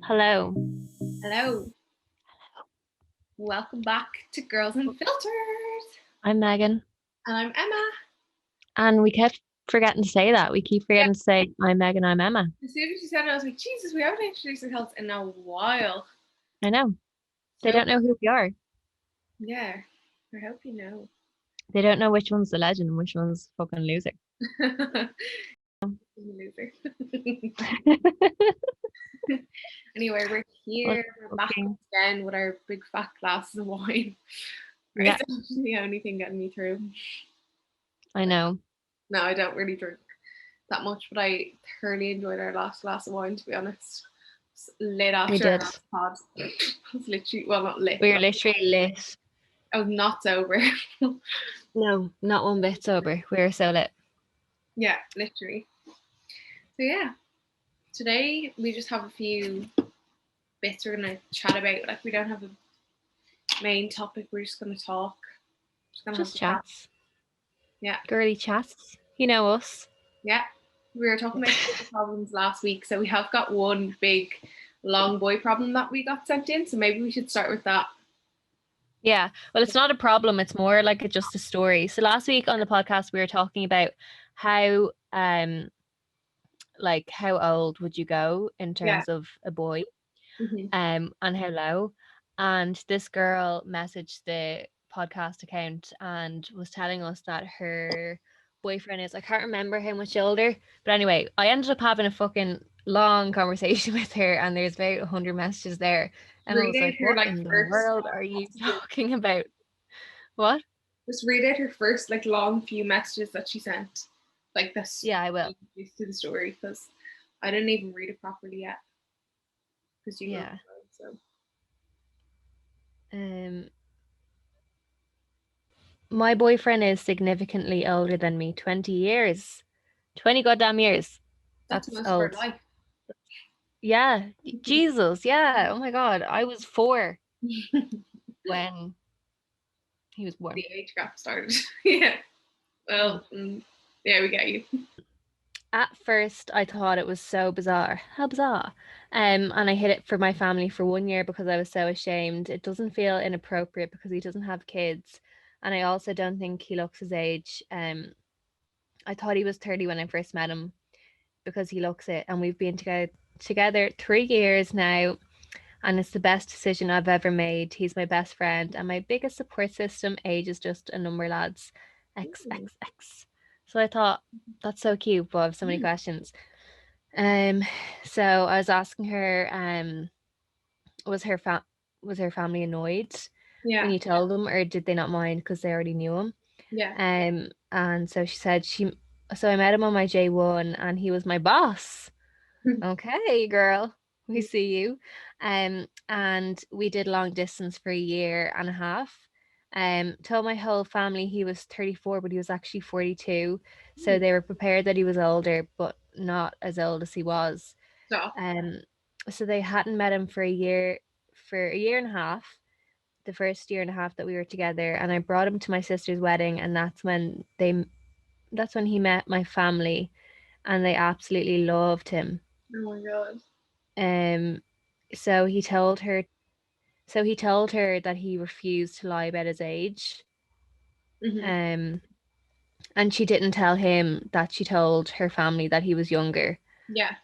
Hello. Hello. Welcome back to Girls Unfiltered. I'm Megan. And I'm Emma. And we kept forgetting to say that. We keep Yeah. forgetting to say, I'm Megan, I'm Emma. As soon as you said it, I was like, Jesus, we haven't introduced ourselves in a while. I know. They So, don't know who we are. yeah, I hope you know. They don't know which one's the legend and which one's fucking loser. Loser. Anyway, we're here. We're back again with our big fat glasses of wine. Yeah. It's actually the only thing getting me through. I know. No, I don't really drink that much, but I thoroughly enjoyed our last glass of wine, to be honest. Lit after We did. our last pod. I was literally, well, not lit. We were literally lit. I was not sober. No, not one bit sober. We were so lit. Yeah, literally. So yeah, today we just have a few bits we're gonna chat about. Like we don't have a main topic. We're just gonna talk. Just chats. Yeah. Girly chats. You know us. Yeah. We were talking about problems last week, so we have got one big long boy problem that we got sent in. So maybe we should start with that. Yeah. Well, it's not a problem. It's more like just a story. So last week on the podcast, we were talking about how like how old would you go in terms of a boy, and how low. And this girl messaged the podcast account and was telling us that her boyfriend is, I can't remember how much older, but anyway, I ended up having a fucking long conversation with her, and there's about 100 messages there, and I was like, what in the world are you talking about? What? Just read out her first like long few messages that she sent, like this. Yeah, I will. To the story, because I didn't even read it properly yet. Because you yeah. So. My boyfriend is significantly older than me, 20 years. 20 goddamn years. That's most old. of our life. Yeah. Jesus. Yeah. Oh my God. I was 4 when he was born. The age gap started. Yeah. Well, yeah, we get you. At first, I thought it was so bizarre. How bizarre. And I hid it from my family for 1 year because I was so ashamed. It doesn't feel inappropriate because he doesn't have kids. And I also don't think he looks his age. I thought he was 30 when I first met him because he looks it. And we've been together 3 years now. And it's the best decision I've ever made. He's my best friend and my biggest support system. Age is just a number, lads. XXX. So I thought, that's so cute, but I have so many questions. So I was asking her, was her family annoyed when you told them, or did they not mind because they already knew him? Yeah. And so she said so I met him on my J1 and he was my boss. Okay, girl, we see you. And we did long distance for 1.5 years. Told my whole family he was 34, but he was actually 42. So they were prepared that he was older, but not as old as he was. So they hadn't met him for a year, for 1.5 years, the first 1.5 years that we were together. And I brought him to my sister's wedding, and that's when he met my family, and they absolutely loved him. Oh my God. So he told her that he refused to lie about his age. And she didn't tell him that she told her family that he was younger. Yeah.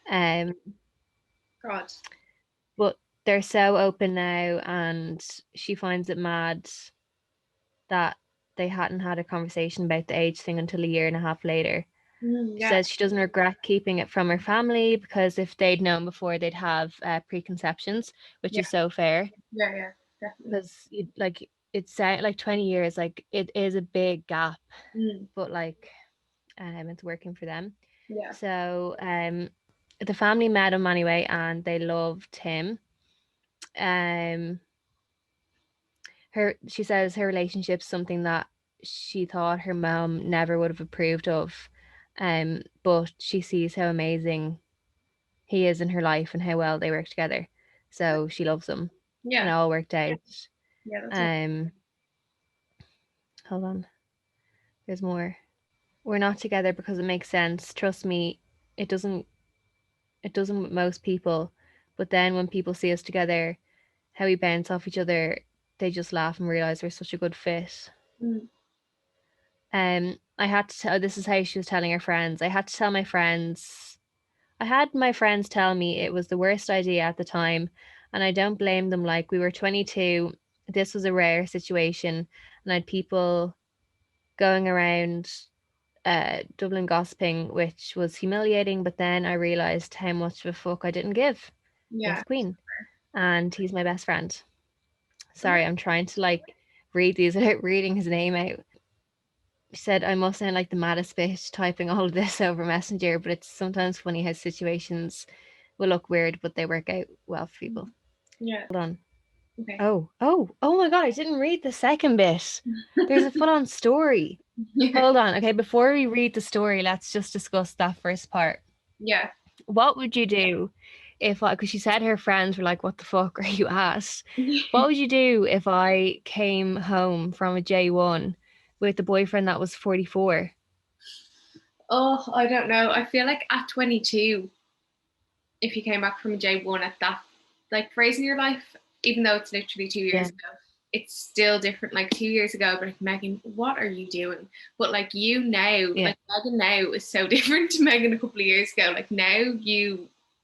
God. But they're so open now, and she finds it mad that they hadn't had a conversation about the age thing until 1.5 years later. She says she doesn't regret keeping it from her family because if they'd known before, they'd have preconceptions, which is so fair. Yeah, definitely. Because it's like 20 years, like it is a big gap, but like it's working for them. Yeah. So the family met him anyway, and they loved him. She says her relationship's something that she thought her mom never would have approved of. But she sees how amazing he is in her life and how well they work together. So she loves him. Yeah. And it all worked out. Yeah. Hold on. There's more. We're not together because it makes sense. Trust me, it doesn't with most people, But then when people see us together, how we bounce off each other, they just laugh and realize we're such a good fit. Mm. I had to tell, this is how she was telling her friends. I had to tell my friends, I had my friends tell me it was the worst idea at the time, and I don't blame them. Like, we were 22, this was a rare situation, and I had people going around Dublin gossiping, which was humiliating. But then I realized how much of a fuck I didn't give. Yeah. Yes, Queen. And he's my best friend. Sorry, I'm trying to like read these without reading his name out. He said I must sound like the maddest bitch typing all of this over Messenger, but it's sometimes funny how situations will look weird, but they work out well for people. Yeah. Hold on. Okay. Oh my god, I didn't read the second bit. There's a full-on story. Yeah. Hold on. Okay, before we read the story, let's just discuss that first part. Yeah. What would you do if I, because she said her friends were like, what the fuck are you at? What would you do if I came home from a J1 with a boyfriend that was 44? Oh, I don't know. I feel like at 22, if you came back from a J1 at that like phase in your life, even though it's literally 2 years Yeah. ago, it's still different. Like 2 years ago, but like, Megan, what are you doing? But like you now, Yeah. like Megan now is so different to Megan a couple of years ago. Like now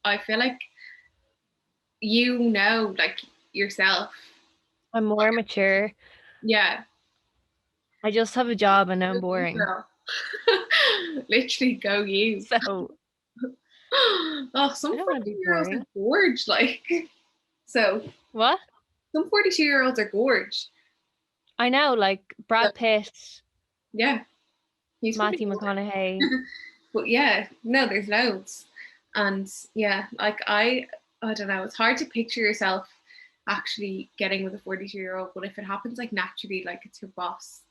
I feel like you know, like yourself. I'm more mature. Yeah. I just have a job and I'm Go you, boring. girl. Literally go you. So Oh, some I don't want to be 42-year-olds are boring. gorge, like. So What? some 42-year-olds are gorge. I know, like So, Brad Pitt, yeah, he's probably Matthew older. McConaughey. But yeah, no, there's loads. And yeah, like I don't know, it's hard to picture yourself actually getting with a 42-year-old, but if it happens like naturally, like it's your boss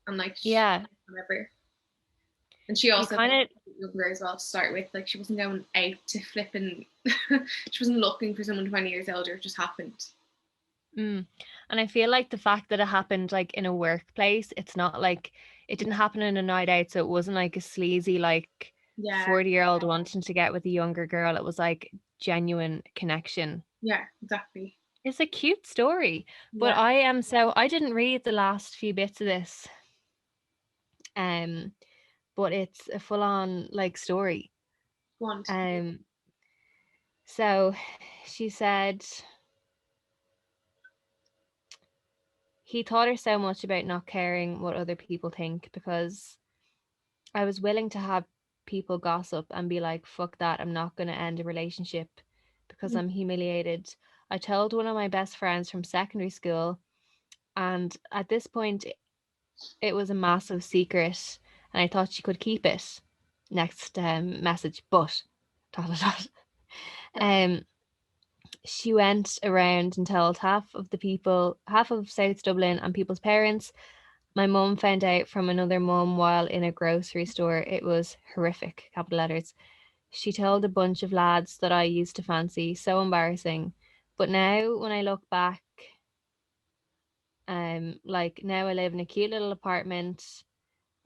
and like Yeah. whatever. And she You also kind of, younger as well to start with. Like she wasn't going out to flip and she wasn't looking for someone 20 years older. It just happened. and I feel like the fact that it happened like in a workplace, it's not like it didn't happen in a night out, so it wasn't like a sleazy like Yeah. 40-year-old wanting to get with a younger girl. It was like genuine connection. Yeah, exactly. It's a cute story, but Yeah. I didn't read the last few bits of this. But it's a full-on like story. Want. So she said he taught her so much about not caring what other people think, because I was willing to have people gossip and be like, fuck that, I'm not going to end a relationship because I'm humiliated. I told one of my best friends from secondary school, and at this point, it was a massive secret, and I thought she could keep it. Next message, but dot dot dot. She went around and told half of South Dublin and people's parents. My mum found out from another mum while in a grocery store. It was horrific, capital letters. She told a bunch of lads that I used to fancy. So embarrassing. But now when I look back, like now I live in a cute little apartment.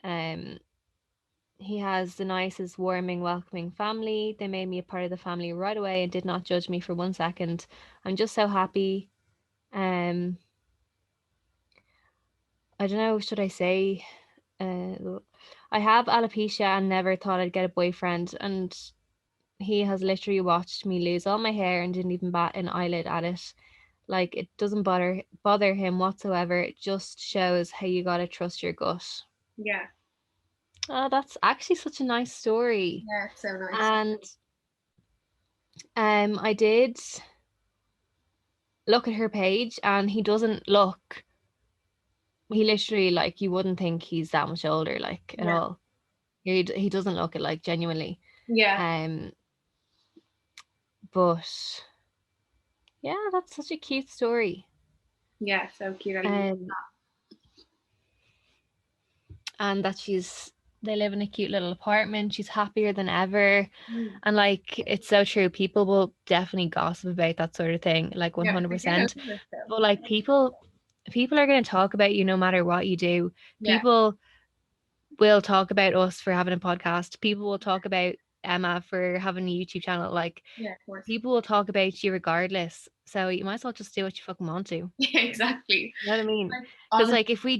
Um, he has the nicest, warming, welcoming family. They made me a part of the family right away and did not judge me for 1 second. I'm just so happy. Um, I don't know, should I say? I have alopecia and never thought I'd get a boyfriend, and he has literally watched me lose all my hair and didn't even bat an eyelid at it. Like, it doesn't bother him whatsoever. It just shows how you gotta trust your gut. Yeah. Oh, that's actually such a nice story. Yeah, it's so nice. And I did look at her page, and he doesn't look. He literally, like, you wouldn't think he's that much older, like, at Yeah. all. He doesn't look it, like, genuinely. Yeah. But yeah, that's such a cute story. Yeah, so cute. I love Um, and that they live in a cute little apartment. She's happier than ever. that. And like, it's so true. People will definitely gossip about that sort of thing, like Yeah, they get 100%. over it though. But like, people are going to talk about you no matter what you do. Yeah. People will talk about us for having a podcast. People will talk about Emma for having a YouTube channel. Like, Yeah, of course. people will talk about you regardless. So you might as well just do what you fucking want to. Yeah, exactly. You know what I mean? Like Because honestly, like if we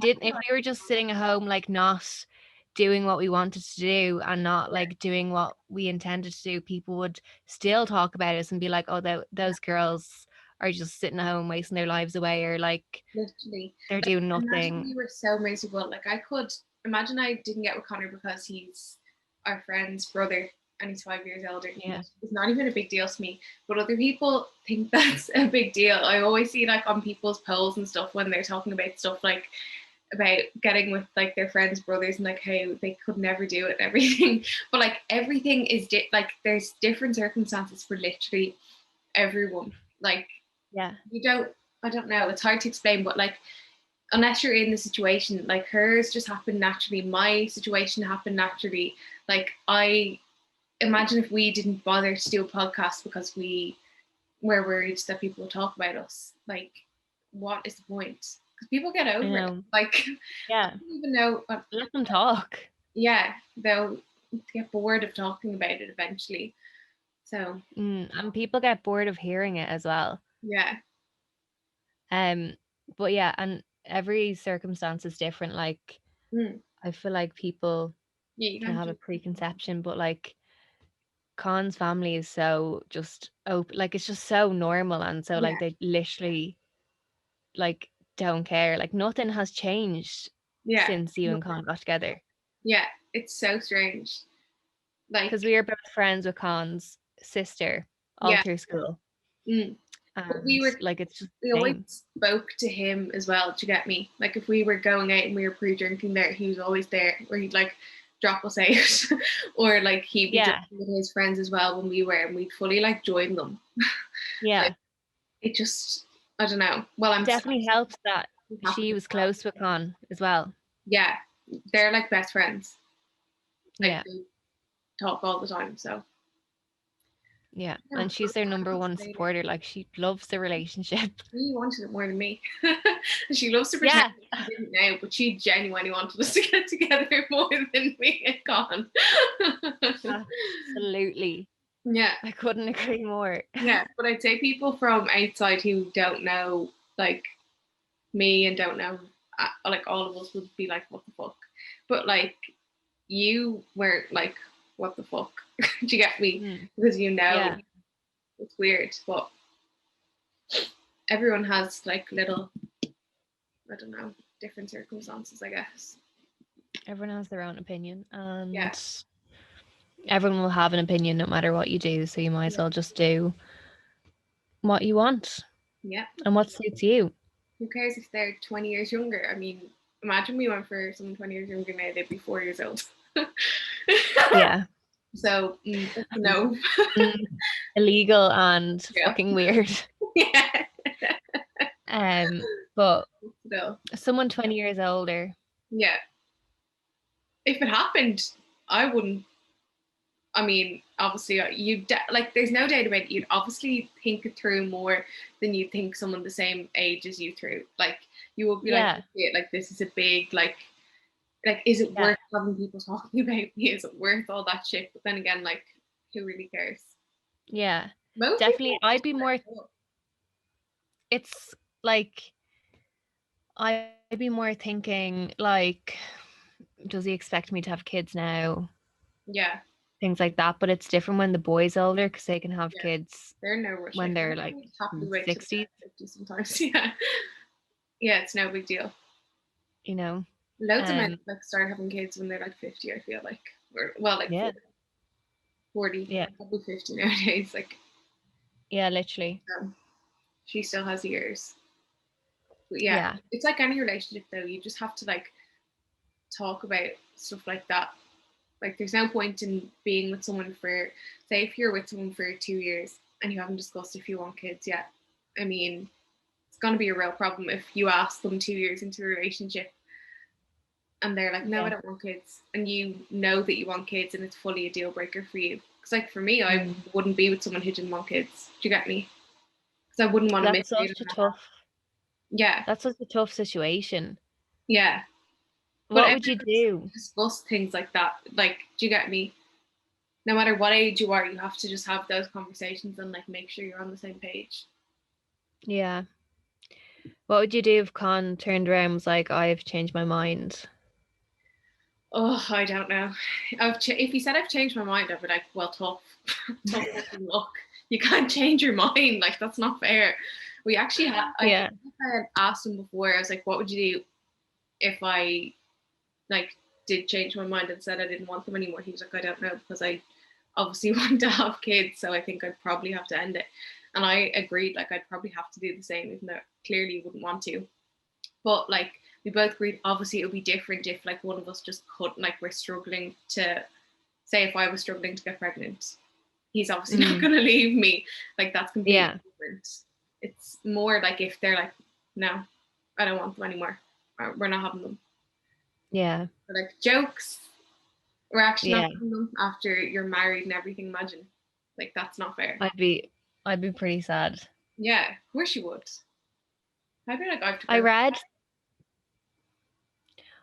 were just sitting at home, like not doing what we wanted to do and not yeah, like doing what we intended to do, people would still talk about us and be like, oh, yeah, those girls are just sitting at home wasting their lives away, or like literally. they're Like doing imagine nothing. we were so miserable. Like I could imagine I didn't get with Connor because he's our friend's brother and he's 5 years older. Yeah. It's not even a big deal to me, but other people think that's a big deal. I always see like on people's polls and stuff when they're talking about stuff like about getting with like their friends' brothers and like how they could never do it and everything. But like everything is like there's different circumstances for literally everyone. Like Yeah. you don't, I don't know, it's hard to explain, but like unless you're in the situation, like hers just happened naturally, my situation happened naturally. Like I imagine if we didn't bother to do a podcast because we were worried that people would talk about us, like what is the point? Because people get I over it. know. Like Yeah. I don't even know. Let them talk. Yeah, they'll get bored of talking about it eventually. So And people get bored of hearing it as well. yeah, Um, but yeah, and every circumstance is different. Like, mm. I feel like people Yeah, you can can't have a do. preconception, but like Khan's family is so just open, like it's just so normal, and so Yeah, like they literally like don't care. Like nothing has changed yeah, since you and Khan got together. yeah. It's so strange. Like Because we were both friends with Khan's sister all yeah, through school, mm. But we and were like it's just we the always same. spoke to him as well. Do you get me? Like if we were going out and we were pre-drinking there, he was always there, or he'd like drop us out, or like he'd be Yeah, drinking with his friends as well when we were, and we'd fully like join them. Like yeah. it just, I don't know. Well, I'm so Definitely helps that happy she as was well. close with Khan as well. Yeah, they're like best friends. Like Yeah, they talk all the time. So yeah. yeah, And she's their number one supporter. Like she loves the relationship. she wanted it more than me. She loves to pretend Yeah, she didn't now, but she genuinely wanted us to get together more than me and Con. absolutely. Yeah, I couldn't agree more. yeah. But I'd say people from outside who don't know like me and don't know like all of us would be like, what the fuck? But like you weren't like, what the fuck? Do you get me? Mm, Because you know yeah, it's weird, but everyone has like little, I don't know, different circumstances, I guess. everyone has their own opinion, Yeah, and everyone will have an opinion no matter what you do. So you might as yeah, well just do what you want yeah. and what suits you. Who cares if they're 20 years younger? I mean, imagine we went for someone 20 years younger now, they'd be 4 years old. Yeah. So, no. Mm, illegal and Yeah. fucking weird. Yeah. But No. someone 20 years older. Yeah. If it happened, I wouldn't. I mean, obviously, like, there's no doubt about it. You'd obviously think it through more than you think someone the same age as you through. Like, you will be like, Yeah, like this is a big, like, is it yeah, worth having people talking about me? Is it worth all that shit? But then again, like, who really cares? yeah. Most Definitely, people I'd just be more, it's like, I'd be more thinking, like, does he expect me to have kids now? yeah, Things like that. But it's different when the boy's older because they can have yeah. kids They're in no rush. when Like, they're like they happily wait till 60s, they're 50 sometimes. Yeah, yeah, it's no big deal. you know? Loads of men Um, like start having kids when they're like 50. I feel like, or well, like yeah, 40, yeah, probably 50 nowadays. Like, yeah, literally. she still has years. But yeah, Yeah, it's like any relationship though. You just have to like talk about stuff like that. Like, there's no point in being with someone for, say, if you're with someone for 2 years and you haven't discussed if you want kids yet. I mean, it's going to be a real problem if you ask them 2 years into the relationship and they're like, no, I yeah. don't want kids. And you know that you want kids and it's fully a deal breaker for you. Because, like, for me, I Mm. wouldn't be with someone who didn't want kids. Do you get me? Because I wouldn't want to miss That's out such on a that. tough, Yeah, that's such a tough situation. yeah. But What would you everyone's do? discussed things like that. Like, do you get me? no matter what age you are, you have to just have those conversations and like make sure you're on the same page. Yeah. What would you do if Con turned around and was like, I've changed my mind? Oh, I don't know. If he said I've changed my mind, I'd be like, well, tough luck. You can't change your mind. Like, that's not fair. We actually had, I Yeah. think I had asked him before, I was like, what would you do if I like did change my mind and said I didn't want them anymore? He was like, I don't know, because I obviously want to have kids, so I think I'd probably have to end it. And I agreed, like, I'd probably have to do the same, even though clearly wouldn't want to. But like, we both agreed, obviously it would be different if like one of us just couldn't, like, we're struggling to, say if I was struggling to get pregnant, he's obviously not going to leave me. Like, that's completely different. It's more like if they're like, no, I don't want them anymore, we're not having them. Yeah. But like, jokes, we're actually not having them after you're married and everything. Imagine, like, that's not fair. I'd be pretty sad. Yeah, of course you would. I'd be like,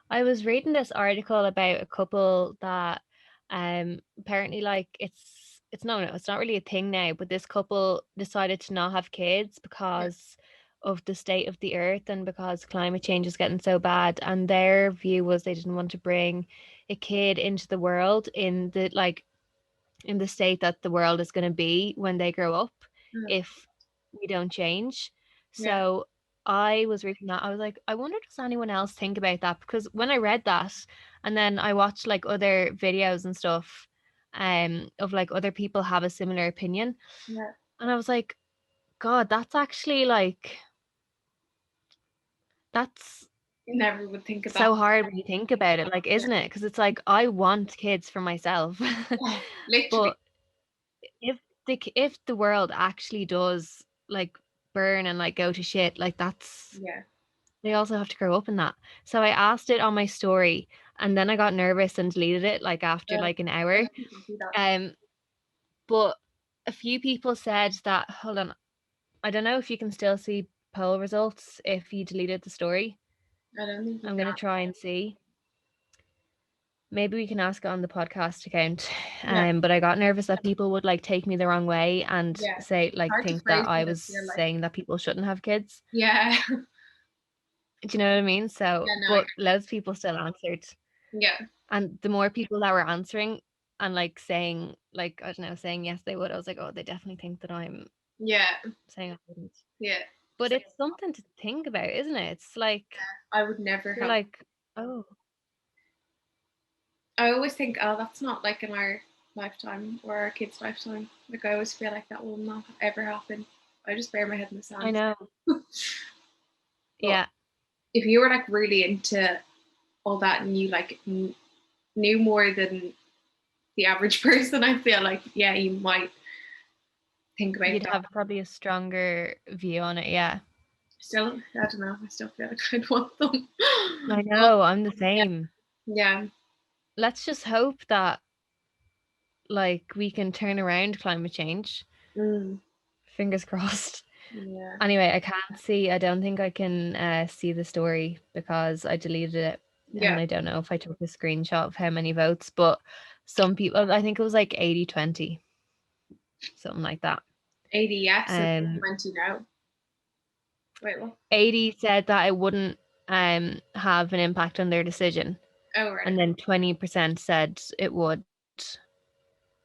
I was reading this article about a couple that apparently, like, it's not really a thing now, but this couple decided to not have kids because of the state of the earth and because climate change is getting so bad, and their view was they didn't want to bring a kid into the world in the state that the world is going to be when they grow up if we don't change. So I was reading that. I was like, I wonder, does anyone else think about that? Because when I read that and then I watched like other videos and stuff of like other people have a similar opinion. Yeah. And I was like, God, that's actually like, that's you never would think about so hard when you think about it, like, isn't it? Because it's like, I want kids for myself. literally. But if the world actually does like burn and like go to shit, like that's they also have to grow up in that. So I asked it on my story and then I got nervous and deleted it like after like an hour. But a few people said that, hold on, I don't know if you can still see poll results if you deleted the story. I don't think I'm gonna try and see. Maybe we can ask it on the podcast account. But I got nervous that people would like take me the wrong way and say like think that I was saying that people shouldn't have kids. Yeah. Do you know what I mean? So, but loads of people still answered. Yeah. And the more people that were answering and like saying, like, I don't know, saying yes they would, I was like, oh, they definitely think that I'm saying I wouldn't. Yeah. But it's something to think about, isn't it? It's like I would never have like, oh. I always think, oh, that's not like in our lifetime or our kids' lifetime. Like, I always feel like that will not ever happen. I just bury my head in the sand. I know. Yeah. If you were like really into all that and you like knew more than the average person, I feel like, yeah, you might think about You'd that. have probably a stronger view on it, yeah. Still, I don't know. I still feel like I'd want them. I know, I'm the same. Yeah. Let's just hope that like we can turn around climate change. Fingers crossed. Yeah. Anyway, I don't think I can see the story because I deleted it. And I don't know if I took a screenshot of how many votes, but some people, I think it was like 80-20, something like that. 80 yes and 20 no. Wait, what? 80 said that it wouldn't have an impact on their decision. Oh, right. And then 20% said it would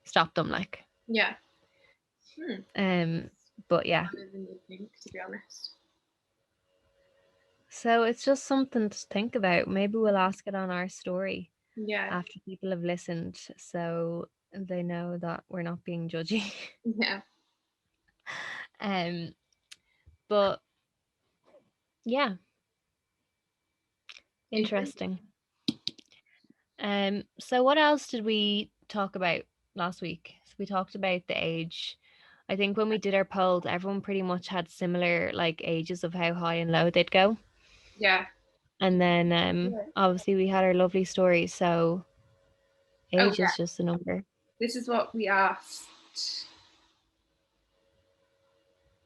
stop them, like. Yeah. But yeah. Harder than you think, to be honest. So it's just something to think about. Maybe we'll ask it on our story. Yeah. After people have listened, so they know that we're not being judgy. Yeah. But yeah. Interesting. So what else did we talk about last week? So we talked about the age. I think when we did our polls, everyone pretty much had similar like ages of how high and low they'd go. Yeah. And then obviously we had our lovely story, so age is just a number. This is what we asked.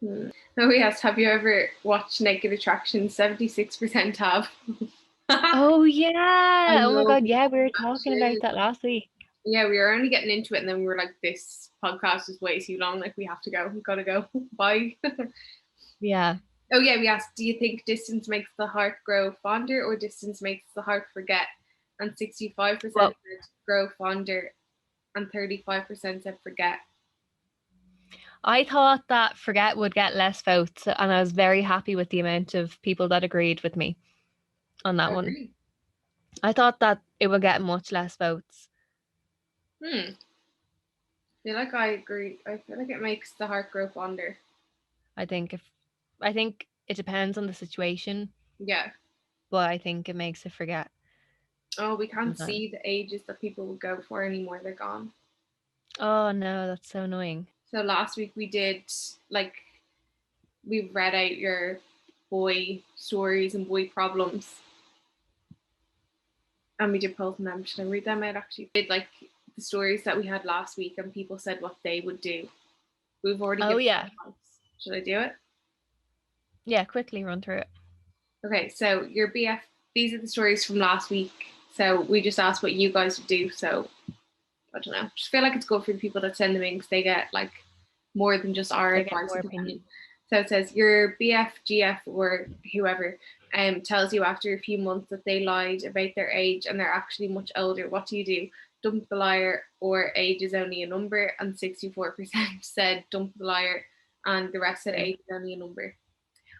No, we asked, have you ever watched Naked Attraction? 76% have. Oh yeah. Oh my god, yeah, we were talking about that last week. Yeah, we were only getting into it, and then we were like, "This podcast is way too long. Like, we have to go. We gotta go. Bye." Yeah. Oh yeah, we asked, "Do you think distance makes the heart grow fonder, or distance makes the heart forget?" And 65% Well, said grow fonder, and 35% said forget. I thought that forget would get less votes, and I was very happy with the amount of people that agreed with me on that Oh, one. really? I thought that it would get much less votes. I feel like I agree. I feel like it makes the heart grow fonder. I think it depends on the situation, Yeah. but I think it makes it forget Oh, we can't sometimes. see the ages that people would go for anymore. They're gone. Oh no, that's so annoying. So last week we did like we read out your boy stories and boy problems, and we did polls on them. Should I read them out? Actually, we did like the stories that we had last week, and people said what they would do. We've already Oh given yeah. advice. Should I do it? Yeah, quickly run through it. Okay, so your BF. These are the stories from last week. So we just asked what you guys would do. So I don't know. Just feel like it's good for the people that send them in because they get like more than just our They get advice more at the end. opinion. So it says your BF, GF, or whoever tells you after a few months that they lied about their age and they're actually much older. What do you do? Dump the liar, or age is only a number? And 64% said dump the liar, and the rest said True. age is only a number.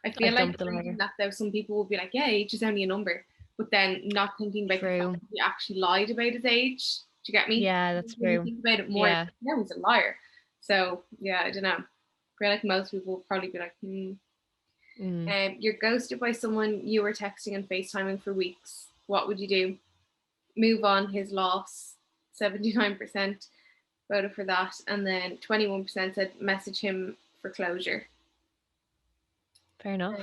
I I feel like dumped the reading liar. that though, some people will be like, yeah, age is only a number, but then not thinking about the fact True. that he actually lied about his age. Do you get me? Yeah, that's When you true. think about it more, Yeah. no, he's a liar. So yeah, I don't know. I feel like most people will probably be like, Mm. You're ghosted by someone you were texting and FaceTiming for weeks. What would you do? Move on, his loss. 79% voted for that, and then 21% said message him for closure. Fair enough.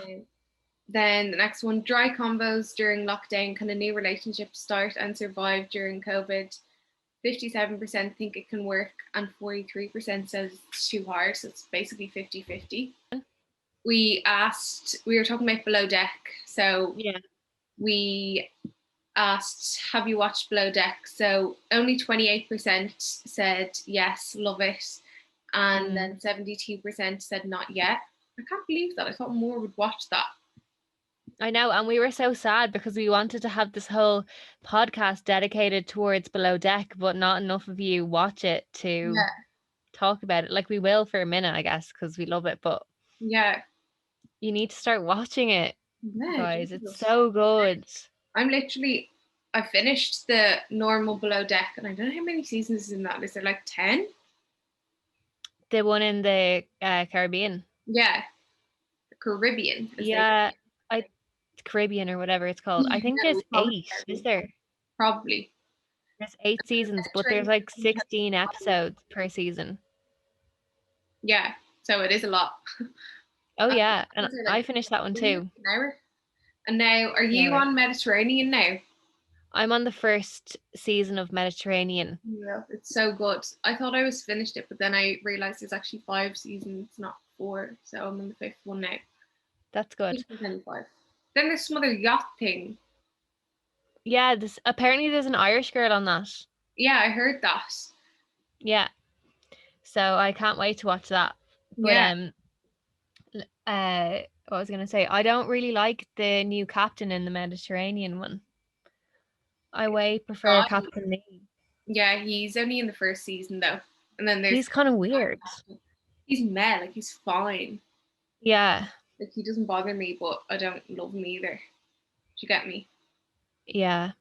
Then the next one, dry combos during lockdown. Can a new relationship start and survive during COVID? 57% think it can work, and 43% says it's too hard. So it's basically 50-50. We were talking about Below Deck. So Yeah. we asked, have you watched Below Deck? So only 28% said yes, love it. And then 72% said not yet. I can't believe that. I thought more would watch that. I know, and we were so sad because we wanted to have this whole podcast dedicated towards Below Deck, but not enough of you watch it to Yeah. talk about it. Like we will for a minute, I guess, because we love it, but Yeah. you need to start watching it, Yeah, guys. It's Jesus. so good. I finished the normal Below Deck, and I don't know how many seasons is in that. Is there like 10? The one in the Caribbean. Yeah, the Caribbean, as they Yeah, I Caribbean or whatever it's called. I think no, there's we call it 8, is Caribbean. there? Probably. There's 8 seasons, but there's like 16 episodes per season. Yeah, so it is a lot. Oh yeah, and Those are I like finished that one 20 minutes too. an hour. And now, are you No, on Mediterranean now? I'm on the first season of Mediterranean. Yeah, it's so good. I thought I was finished it, but then I realized there's actually 5 seasons, not 4. So I'm on the 5th one now. I That's good. think there's only 5. Then there's some other yacht thing. Yeah, this apparently there's an Irish girl on that. Yeah, I heard that. Yeah. So I can't wait to watch that. But Yeah. what was I gonna say? I don't really like the new captain in the Mediterranean one. I way prefer Guy. Captain Lee. Yeah, he's only in the first season though. And then there's He's kind of weird. he's mad, like he's fine. Yeah. Like he doesn't bother me, but I don't love him either. Do you get me? Yeah.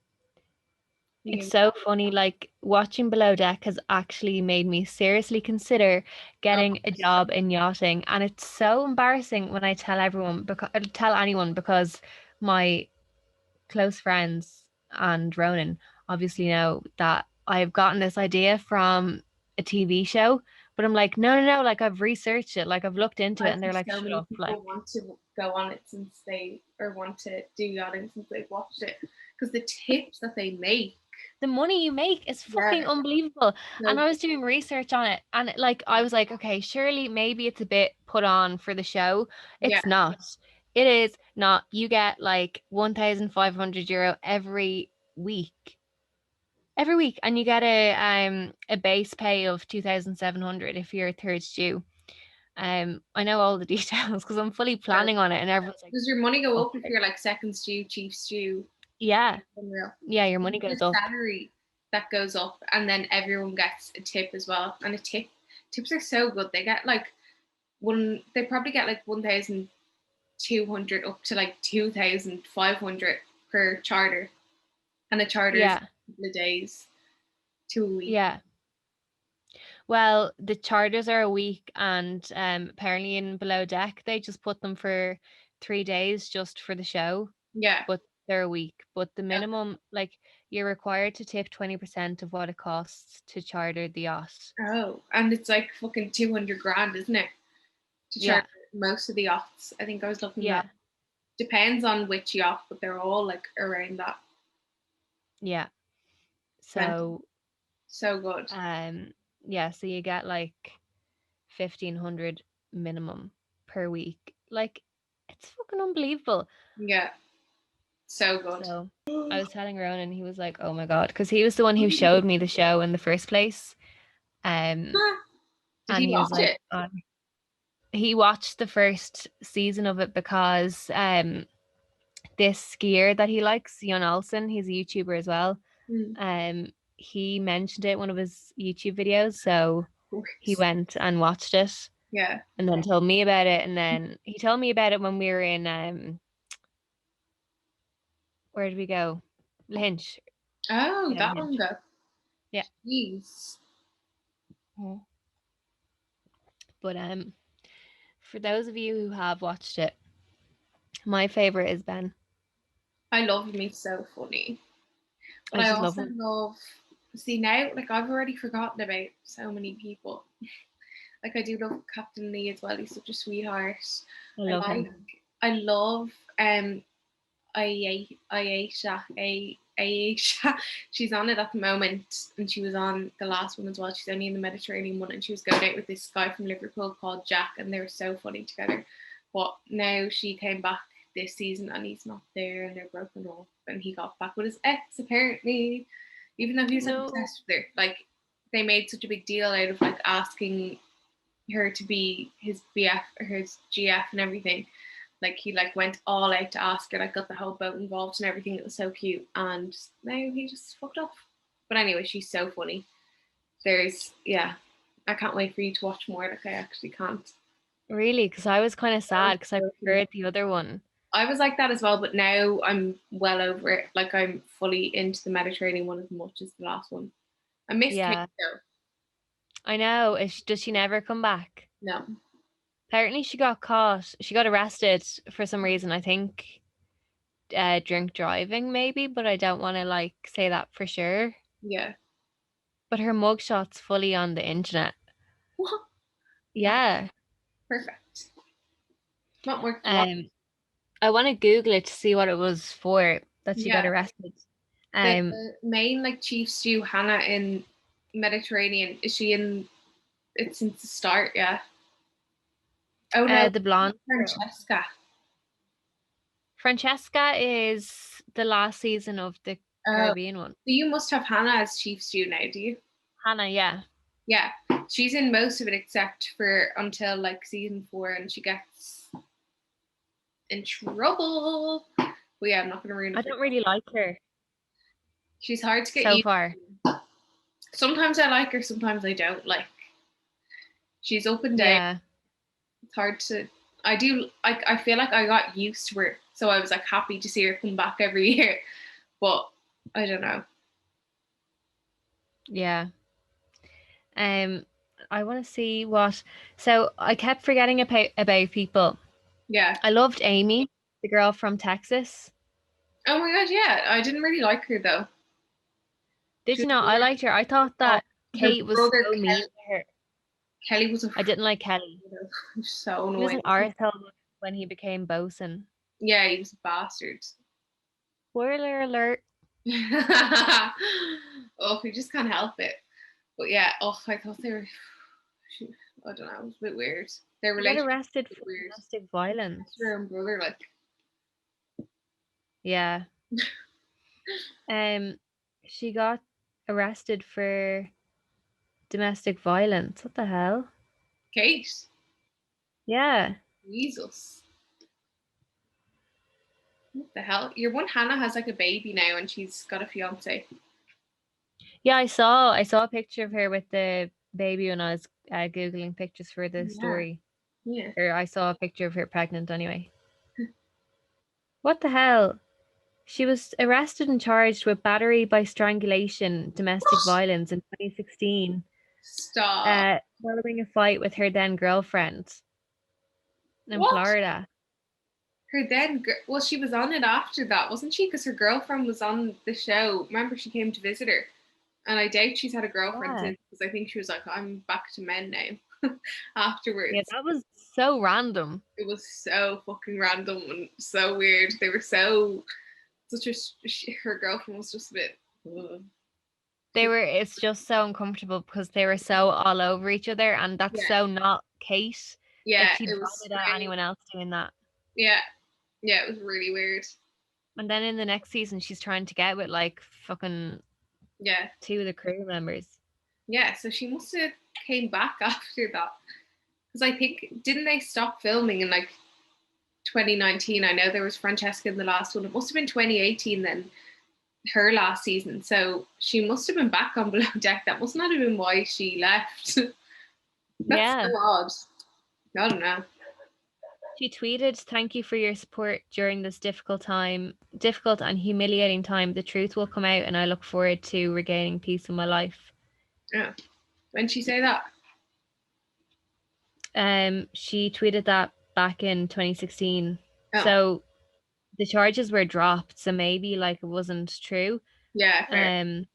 It's Yeah. so funny. Like watching Below Deck has actually made me seriously consider Oh, getting a job in yachting, and it's so embarrassing when I tell everyone because tell anyone because my close friends and Ronan obviously know that I've gotten this idea from a TV show, but I'm like, no, no, no, like I've researched it, like I've looked into it, I and they're think like, so shut many up, like people want to go on it since they or want to do yachting since they've watched it because the tips that they make. the money you make is Yeah, fucking unbelievable. And so I was doing research on it, and like I was like, okay, surely maybe it's a bit put on for the show. yeah, It's not. It is not. You get like €1,500 every week. every week, and you get a base pay of 2,700 if you're third stew. I know all the details because I'm fully So planning on it, and everyone's like, does your money go up if okay, you're like second stew, chief stew? yeah, Unreal. yeah, your money Your goes up. salary that goes up, and then everyone gets a tip as well. And a tips are so good. They get like they probably get like 1,200 up to like 2,500 per charter, and a charter is Yeah, a couple of days to a week. yeah. Well, the charters are a week, and apparently in Below Deck they just put them for 3 days just for the show, Yeah. but they're a week. But the Yeah. minimum, like, you're required to tip 20% of what it costs to charter the yacht. Oh, and it's like fucking 200 grand, isn't it? To Yeah, charter most of the yachts. I think I was looking that. yeah, Depends on which yacht, but they're all like around that. yeah. Mental. So, So good. um, yeah, so you get like 1,500 minimum per week. Like, it's fucking unbelievable. Yeah. So good. So I was telling Ronan, and he was like, "Oh my God," because he was the one who showed me the show in the first place. Um, Did and he he was watch like, it? he watched the first season of it because this skier that he likes, Jon Olsen, he's a YouTuber as well. Mm. He mentioned it in one of his YouTube videos, so Of he course. went and watched it, Yeah. and then told me about it. And then he told me about it when we were in where did we go? Lynch. Oh, Yeah, that long Lynch. ago. Yeah. Jeez. Mhm. But for those of you who have watched it, my favorite is Ben. I love him. He's so funny. But I I just love also him. love, see now, like I've already forgotten about so many people. Like I do love Captain Lee as well. He's such a sweetheart. I I love like, him. I love Aisha. She's on it at the moment, and she was on the last one as well. She's only in the Mediterranean one, and she was going out with this guy from Liverpool called Jack, and they were so funny together. But now she came back this season, and he's not there, and they're broken up, and he got back with his ex apparently, even though he was like No. obsessed with her. Like they made such a big deal out of like asking her to be his BF or his GF and everything. Like he like went all out to ask her, like got the whole boat involved and everything. It was so cute, and now he just fucked off. But anyway, she's so funny. I can't wait for you to watch more. Like I actually can't. Really? Because I was kind of sad because I preferred the other one. I was like that as well, but now I'm well over it. Like I'm fully into the Mediterranean one as much as the last one. I miss Kate Yeah, though. I know. Does she never come back? No. Apparently, she got caught. She got arrested for some reason. I think drink driving, maybe, but I don't want to like say that for sure. Yeah. But her mugshot's fully on the internet. What? Oh, Yeah. perfect. Not worth the watch. Um, I want to Google it to see what it was for that she got Yeah. arrested. The Um, main like chief stew Hannah in Mediterranean, is she in it since the start? Yeah. Oh no, the blonde girl. Francesca. Francesca is the last season of the Oh, Caribbean one. so you must have Hannah as chief stew now, do you? Hannah, yeah. Yeah, she's in most of it except for until like season 4, and she gets in trouble. But yeah, I'm not gonna ruin I it for don't you. really like her She's hard to get so used far. to. Sometimes I like her, sometimes I don't. Like she's up and down. Yeah. It's hard to. I do. I feel like I got used to her, so I was like happy to see her come back every year. But I don't know. Yeah. Um, I want to see what. So I kept forgetting about people. Yeah. I loved Amy, the girl from Texas. Oh my god. Yeah. I didn't really like her though. Did She you was know? I weird. liked her. I thought Oh, that her Kate was brother so mean Kelly. to her. Kelly was a I didn't like Kelly. so He was annoying. an arsehole when he became bosun. Yeah, he was a bastard. Spoiler alert. Oh, we just can't help it. But yeah, I thought they were. I don't know. It was a bit weird. Their He got relationship arrested was for weird. domestic violence. Her own brother, like. Yeah. Um, she got arrested for domestic violence. What the hell? Kate. Yeah. Jesus. What the hell? Your one Hannah has like a baby now and she's got a fiance. Yeah, I saw a picture of her with the baby when I was googling pictures for the Yeah. story. Yeah. Or I saw a picture of her pregnant anyway. What the hell? She was arrested and charged with battery by strangulation, domestic What? violence in 2016, Stop. following a fight with her then girlfriend in What? Florida. Her then, well, she was on it after that, wasn't she? Because her girlfriend was on the show. Remember, she came to visit her. And I doubt she's had a girlfriend Yeah. since because I think she was like, I'm back to men now Yeah, afterwards. that was so random. It was so fucking random and so weird. They were so, such a, her girlfriend was just a bit, ugh. It's just so uncomfortable because they were so all over each other, and that's Yeah, so not Kate. Like yeah, she'd it was vomit at strange. anyone else doing that. Yeah, yeah, it was really weird. And then in the next season, she's trying to get with like fucking Yeah, two of the crew members. yeah. So she must have came back after that because I think didn't they stop filming in like 2019? I know there was Francesca in the last one. It must have been 2018 then, her last season. So she must have been back on Below Deck. That must not have been why she left. That's Yeah. so odd. I don't know. She tweeted, "Thank you for your support during this difficult and humiliating time. The truth will come out and I look forward to regaining peace in my life." Yeah. When she say that? She tweeted that back in 2016. Oh, So the charges were dropped, so maybe like it wasn't true. yeah, fair. Um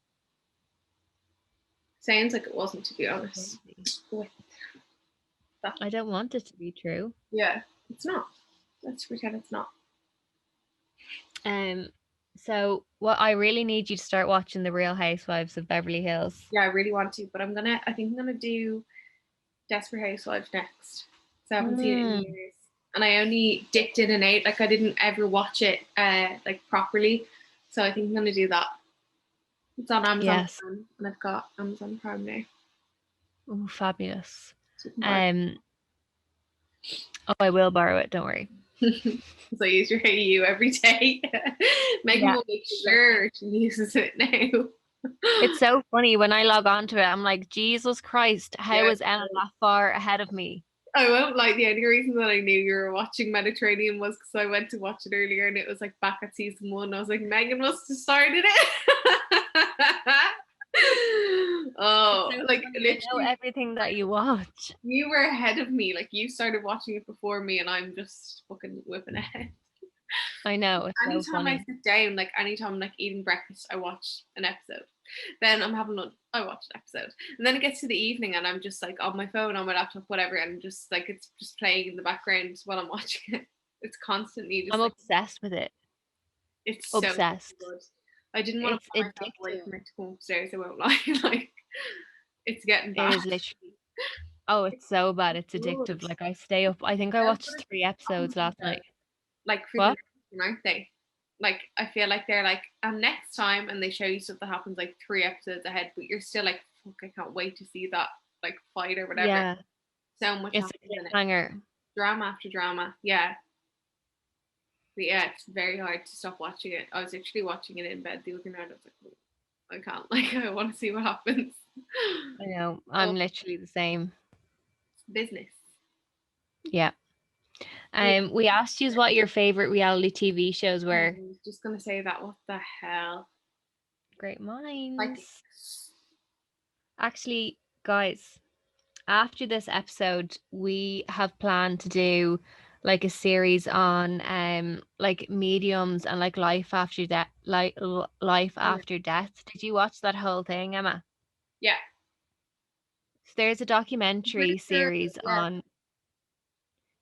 Sounds like it wasn't, to be honest. Crazy. With that. I don't want it to be true. Yeah, it's not. Let's pretend it's not. Um so what I really need you to start watching The Real Housewives of Beverly Hills. Yeah, I really want to, but I think I'm gonna do Desperate Housewives next. So I haven't seen it in Mm, years. And I only dipped in and out, like I didn't ever watch it like properly. So I think I'm gonna do that. It's on Amazon yes. Prime, and I've got Amazon Prime now. Oh, fabulous. So you can Um oh, I will borrow it, don't worry. so I use your Hey You every day. Megan Yeah. will make sure she uses it now. It's so funny when I log on to it, I'm like, Jesus Christ, how Yeah. is Emma that far ahead of me? I won't lie. The only reason that I knew you were watching Mediterranean was because I went to watch it earlier and it was like back at season 1. I was like, Megan must have started it. It's Oh, so like funny. I know literally, everything that you watch. you were ahead of me. Like you started watching it before me, and I'm just fucking whipping ahead. I know, it's so Anytime I funny. sit down, like anytime I'm like eating breakfast, I watch an episode. Then I'm having lunch, I watch an episode. And then it gets to the evening and I'm just like on my phone, on my laptop, whatever, and just like it's just playing in the background while I'm watching it. It's constantly just I'm like obsessed with it. it's so Obsessed. good. I didn't want to It's put myself away addictive. from it to come upstairs, I won't lie. Like it's getting It bad. is literally. Oh, it's so bad. It's Good. addictive. Like I stay up. I think I How watched good 3 episodes happens last though? night. Like for the What? next one, aren't they? Like I feel like they're like, and next time, and they show you stuff that happens like 3 episodes ahead, but you're still like, fuck, I can't wait to see that like fight or whatever. Yeah. So much It's happens in a it, cliffhanger. drama after drama. Yeah, but yeah, it's very hard to stop watching it. I was actually watching it in bed the other night. I was like, "Oh, I can't. Like, I want to see what happens. I know. Oh, I'm literally the same. business. Yeah. We asked you what your favorite reality TV shows I were. was just gonna say that. What the hell? Great Like, minds. Actually, guys, after this episode, we have planned to do like a series on like mediums and like life after death, like life yeah, after death. Did you watch that whole thing, Emma? yeah. So there's a I'm pretty documentary sure. series Yeah, on.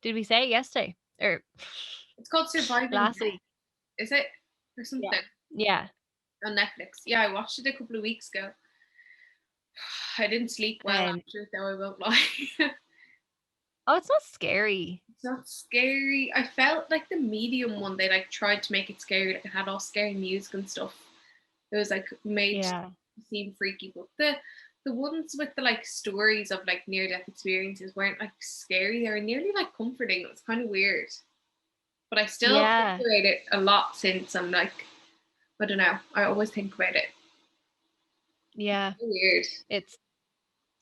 Did we say it yesterday or it's called Surviving last Death. week? Is it or Yeah. something Yeah. on Netflix? Yeah, I watched it a couple of weeks ago. I didn't sleep well Um. after it, though. I won't lie. Oh, it's not scary. It's not scary. I felt like the medium one, they like tried to make it scary, like it had all scary music and stuff. It was like made Yeah. seem freaky, but the ones with the like stories of like near death experiences weren't like scary. They were nearly like comforting. It was kind of weird. But I still think Yeah. about it a lot since I'm like, I don't know. I always think about it. Yeah. So weird.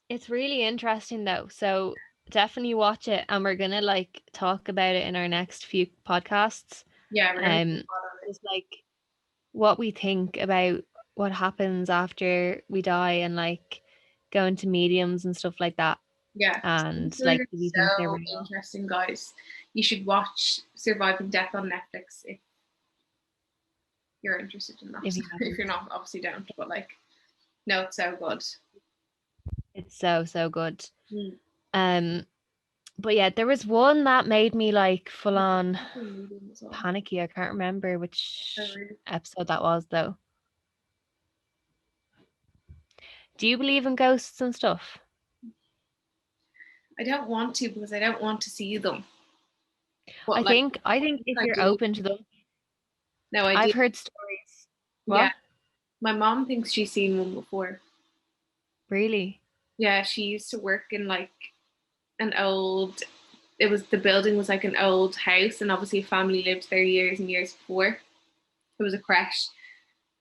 It's really interesting though. So definitely watch it, and we're gonna like talk about it in our next few podcasts. Yeah, we're gonna keep Um, on it. just like what we think about what happens after we die, and like going to mediums and stuff like that. Yeah, And spiritual like, are do you think they're so real? interesting, guys. You should watch Surviving Death on Netflix if you're interested in that. If you If haven't, you're not, obviously don't. But like, no, it's so good. it's so so good. Mm. Um, but yeah, there was one that made me like full on Medium as well. panicky. I can't remember Oh, which really? episode that was though. Do you believe in ghosts and stuff? I don't want to because I don't want to see them. But I like, think I think if I you're do. open to them, No, I I've do. heard stories. Yeah, What? my mom thinks she's seen one before. Really? Yeah, she used to work in like an old. It was the building was like an old house, and obviously a family lived there years and years before. It was a crash,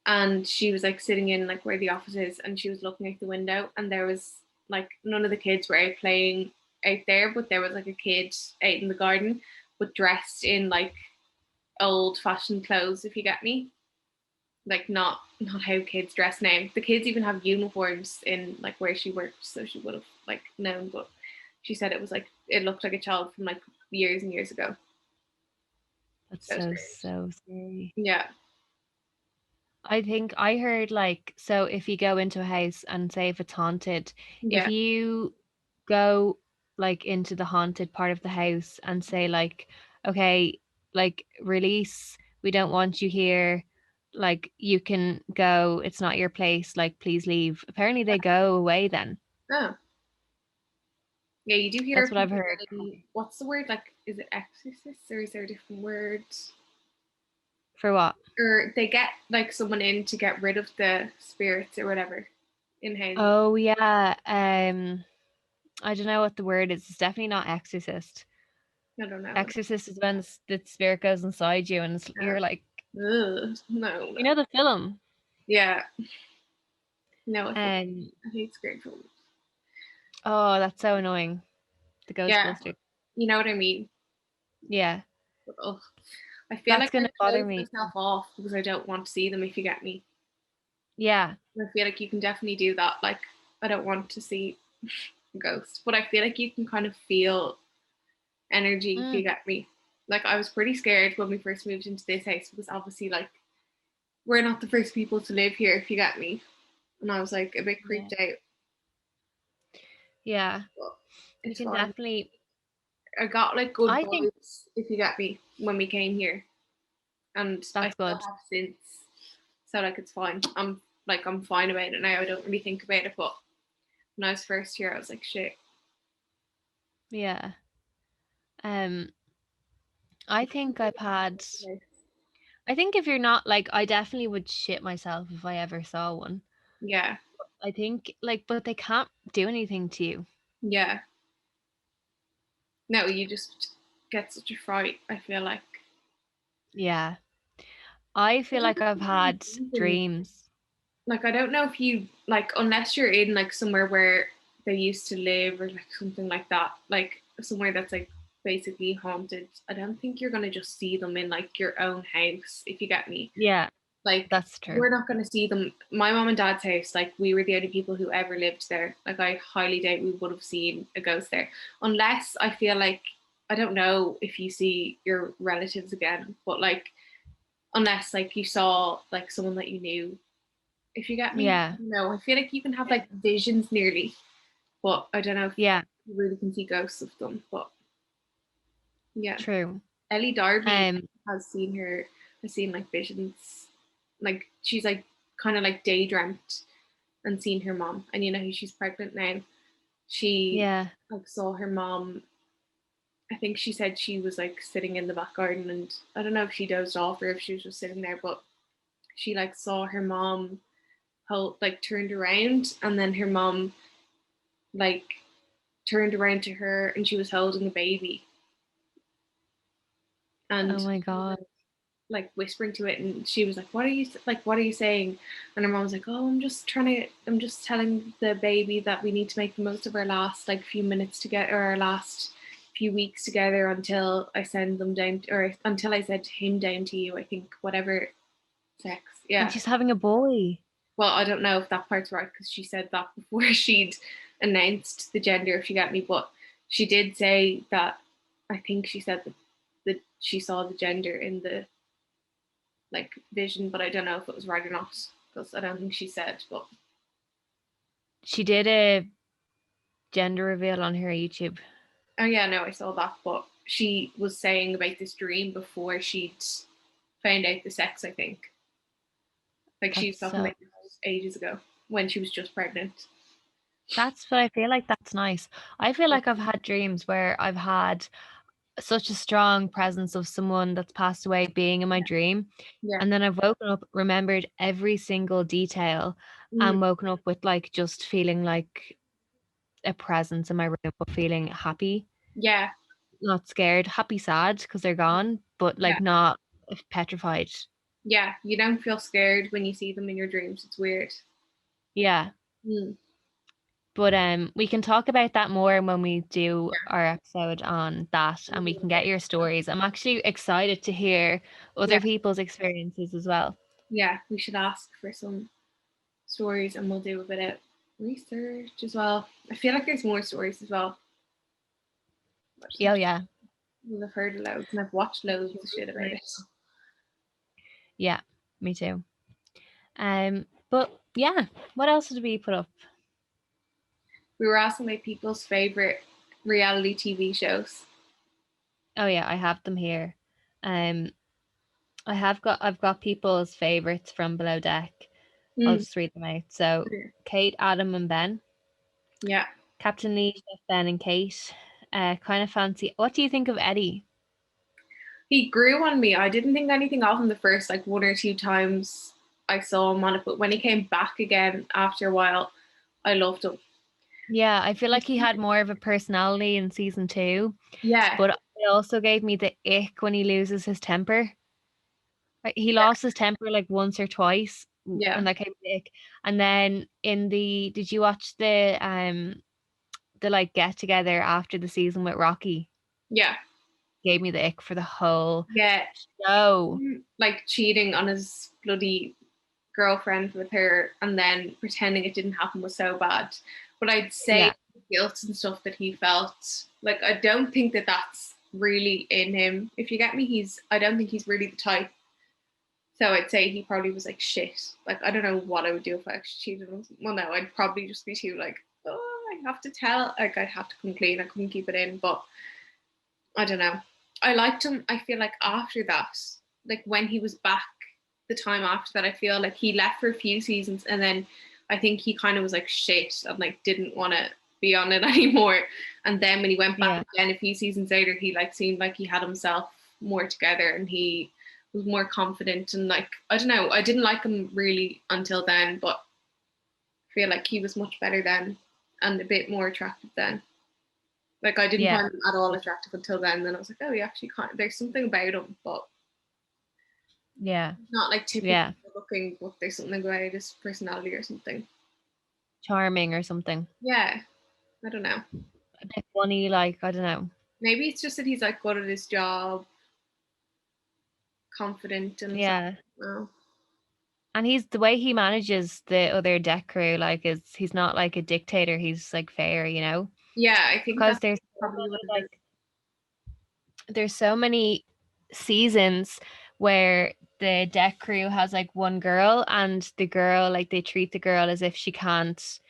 and she was like sitting in like where the office is, and she was looking out the window, and there was like none of the kids were out playing out there, but there was like a kid out in the garden, but dressed in like old fashioned clothes, if you get me. Like not how kids dress now. The kids even have uniforms in like where she worked, so she would have like known. But she said it was like it looked like a child from like years and years ago. That's So so strange. so scary. Yeah, I think I heard like, so if you go into a house and say if it's haunted, if yeah, you go like into the haunted part of the house and say like, okay, like release, we don't want you here, like you can go, it's not your place, like please leave. Apparently they go away then. oh yeah. You do hear That's of what I've people heard. getting what's the word like? Is it exorcists or is there a different word? For what? Or they get like someone in to get rid of the spirits or whatever in houses. Oh yeah. I don't know what the word is. It's definitely not exorcist. I don't know. Exorcist is when the spirit goes inside you and you're like, Ugh, no, you no. know the film. Yeah, no, Um, I hate scary films. oh, that's so annoying. The Yeah, Ghostbusters. you know what I mean. Yeah, But, ugh, I feel that's like I gonna bother close me. myself off because I don't want to see them. If you get me, Yeah, I feel like you can definitely do that. Like I don't want to see ghosts, but I feel like you can kind of feel energy. If you mm, get me, like I was pretty scared when we first moved into this house because obviously like we're not the first people to live here. If you get me, and I was like a bit yeah, creeped out. yeah. But You it's can fine. definitely. I got like good I think vibes. If you get me, when we came here, and I that's still good. have since. So like it's fine. I'm fine about it now. I don't really think about it. But when I was first here, I was like, shit. Yeah. Um, I think I've had. I think if you're not like, I definitely would shit myself if I ever saw one. Yeah, I think like, but they can't do anything to you. yeah. No, you just get such a fright. I feel like. Yeah. I I feel don't like know I've if you had believe in- dreams. Like I don't know if you like unless you're in like somewhere where they used to live or like something like that, like somewhere that's like basically haunted. I don't think you're gonna just see them in like your own house. If you get me. Yeah, Like that's true. we're not going to see them. My mom and dad's house, like we were the only people who ever lived there. Like I highly doubt we would have seen a ghost there, unless I feel like I don't know if you see your relatives again, but like unless like you saw like someone that you knew. If you get me, Yeah. no, I feel like you can have like visions nearly, but I don't know if Yeah, you really can see ghosts of them. But yeah, true. Ellie Darby Um, has seen her, has seen like visions. Like she's like kind of like day dreamt and seen her mom. And you know who she's pregnant now. She yeah. like saw her mom. I think she said she was like sitting in the back garden and I don't know if she dozed off or if she was just sitting there, but she like saw her mom turned around, and then her mom like turned around to her, and she was holding a baby, Oh and my God. like whispering to it, and she was like, what are you saying? And her mom was like, oh, I'm just telling the baby that we need to make the most of our last like few minutes together, or our last few weeks together, until I send them down, or until I said him down to you, I think, whatever sex. And Yeah. she's having a boy. Well, I don't know if that part's right, because she said that before she'd announced the gender, if you get me, but she did say that, I think she said that she saw the gender in the like vision, but I don't know if it was right or not, because I don't think she said. But She did a gender reveal on her YouTube. oh yeah, no, I saw that. But she was saying about this dream before she'd found out the sex, I think. Like she was That's talking so about this ages ago, when she was just pregnant. That's what I feel like. That's nice. I feel like I've had dreams where I've had such a strong presence of someone that's passed away being in my dream. Yeah. And then I've woken up, remembered every single detail, Mm. and woken up with like just feeling like a presence in my room, but feeling happy, Yeah. not scared, happy, sad because they're gone, but Yeah. like not petrified. Yeah. You don't feel scared when you see them in your dreams. It's weird. Yeah. Mm. But we can talk about that more when we do Yeah. our episode on that, and we can get your stories. I'm actually excited to hear Yeah. other people's experiences as well. Yeah. We should ask for some stories, and we'll do a bit of research as well. I feel like there's more stories as well. Oh yeah. I've heard loads, and I've watched loads of shit about it. Yeah, me too. But yeah, what else did we put up? We were asking about people's favorite reality TV shows. Oh yeah, I have them here. Um, I've got people's favorites from Below Deck. I'll Mm. just read them out. So Kate, Adam, and Ben, Yeah. Captain Lee, Chef Ben, and Kate. Kind of fancy. What do you think of Eddie? He grew on me. I didn't think anything of him the first like one or two times I saw him on it, but when he came back again after a while, I loved him. Yeah, I feel like he had more of a personality in season 2, Yeah. but it also gave me the ick when he loses his temper. Like, he lost his temper like once or twice, Yeah. and that gave me the ick. And then did you watch the like get together after the season with Rocky? Yeah. Gave me the ick for the whole Yeah. show. Like cheating on his bloody girlfriend with her, and then pretending it didn't happen was so bad. But I'd say Yeah, guilt and stuff that he felt, like, I don't think that that's really in him. If you get me, I don't think he's really the type. So I'd say he probably was like, shit. Like, I don't know what I would do if I actually cheated on him. Well, no, I'd probably just be too like, oh, I have to tell. Like, I'd have to come clean. I couldn't keep it in. But I don't know. I liked him. I feel like after that, like when he was back, the time after that, I feel like he left for a few seasons, and then I think he kind of was like shit, and like didn't want to be on it anymore. And then when he went back yeah, again a few seasons later, he like seemed like he had himself more together, and he was more confident, and like, I don't know, I didn't like him really until then, but I feel like he was much better then, and a bit more attractive then. Like, I didn't yeah, find him at all attractive until then. Then I was like, oh, he actually there's something about him, but yeah, not like typically yeah. looking, but there's something about his personality or something. Charming or something. Yeah, I don't know. A bit funny, like, I don't know. Maybe it's just that he's like good at his job, confident, and so. Yeah. Well, And he's the way he manages the other deck crew, like, is he's not like a dictator, he's like fair, you know? yeah, I think Because that's probably what it is. there's so many seasons where the deck crew has like one girl, and the girl, like, they treat the girl as if she can't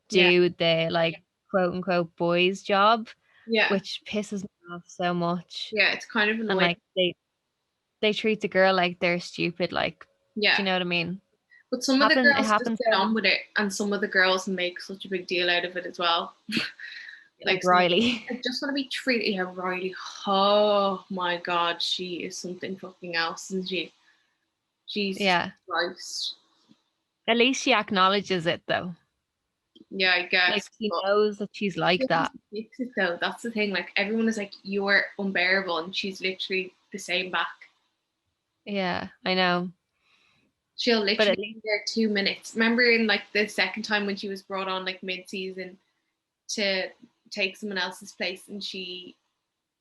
Yeah, do the like quote unquote boys job, yeah, which pisses me off so much. yeah. It's kind of And annoying. like they treat the girl like they're stupid, like, do Yeah, you know what I mean? but some of the It girls just happens get so on with it, and some of the girls make such a big deal out of it as well. like Like, some, Riley. I just want to be treated. Yeah, Riley. Oh my god, she is something fucking else, isn't she? Jesus Yeah. Christ. At least she acknowledges it though. Yeah, I Like guess. she But knows that she's she like has that. to fix it though. That's the thing. Like everyone is like, you're unbearable, and she's literally the same back. Yeah, I know. She'll But literally at least be there 2 minutes. Remember in like the second time when she was brought on like mid-season to take someone else's place, and she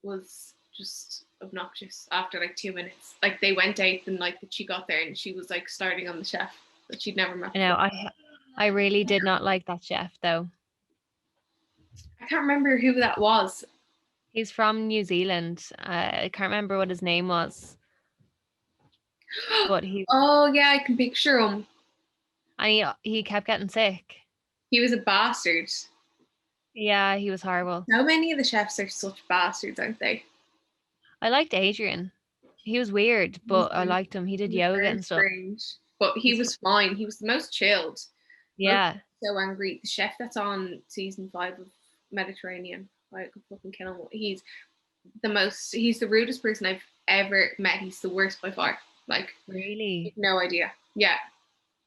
was just obnoxious after like 2 minutes. Like they went out the night that she got there, and she was like starting on the chef that she'd never met I know before. I really did not like that chef though. I can't remember who that was. He's from New Zealand. I can't remember what his name was, but Oh yeah, I can picture him. he kept getting sick. He was a bastard. Yeah, he was horrible. How many of the chefs are such bastards, aren't they? I liked Adrian. He was weird, He's but I liked him. He did yoga very and stuff. strange. But he He's was fine. He was the most chilled. Most yeah, so angry. The chef that's on season 5 of Mediterranean, I could fucking kill him. He's the rudest person I've ever met. He's the worst by far. Like, really. no idea. Yeah.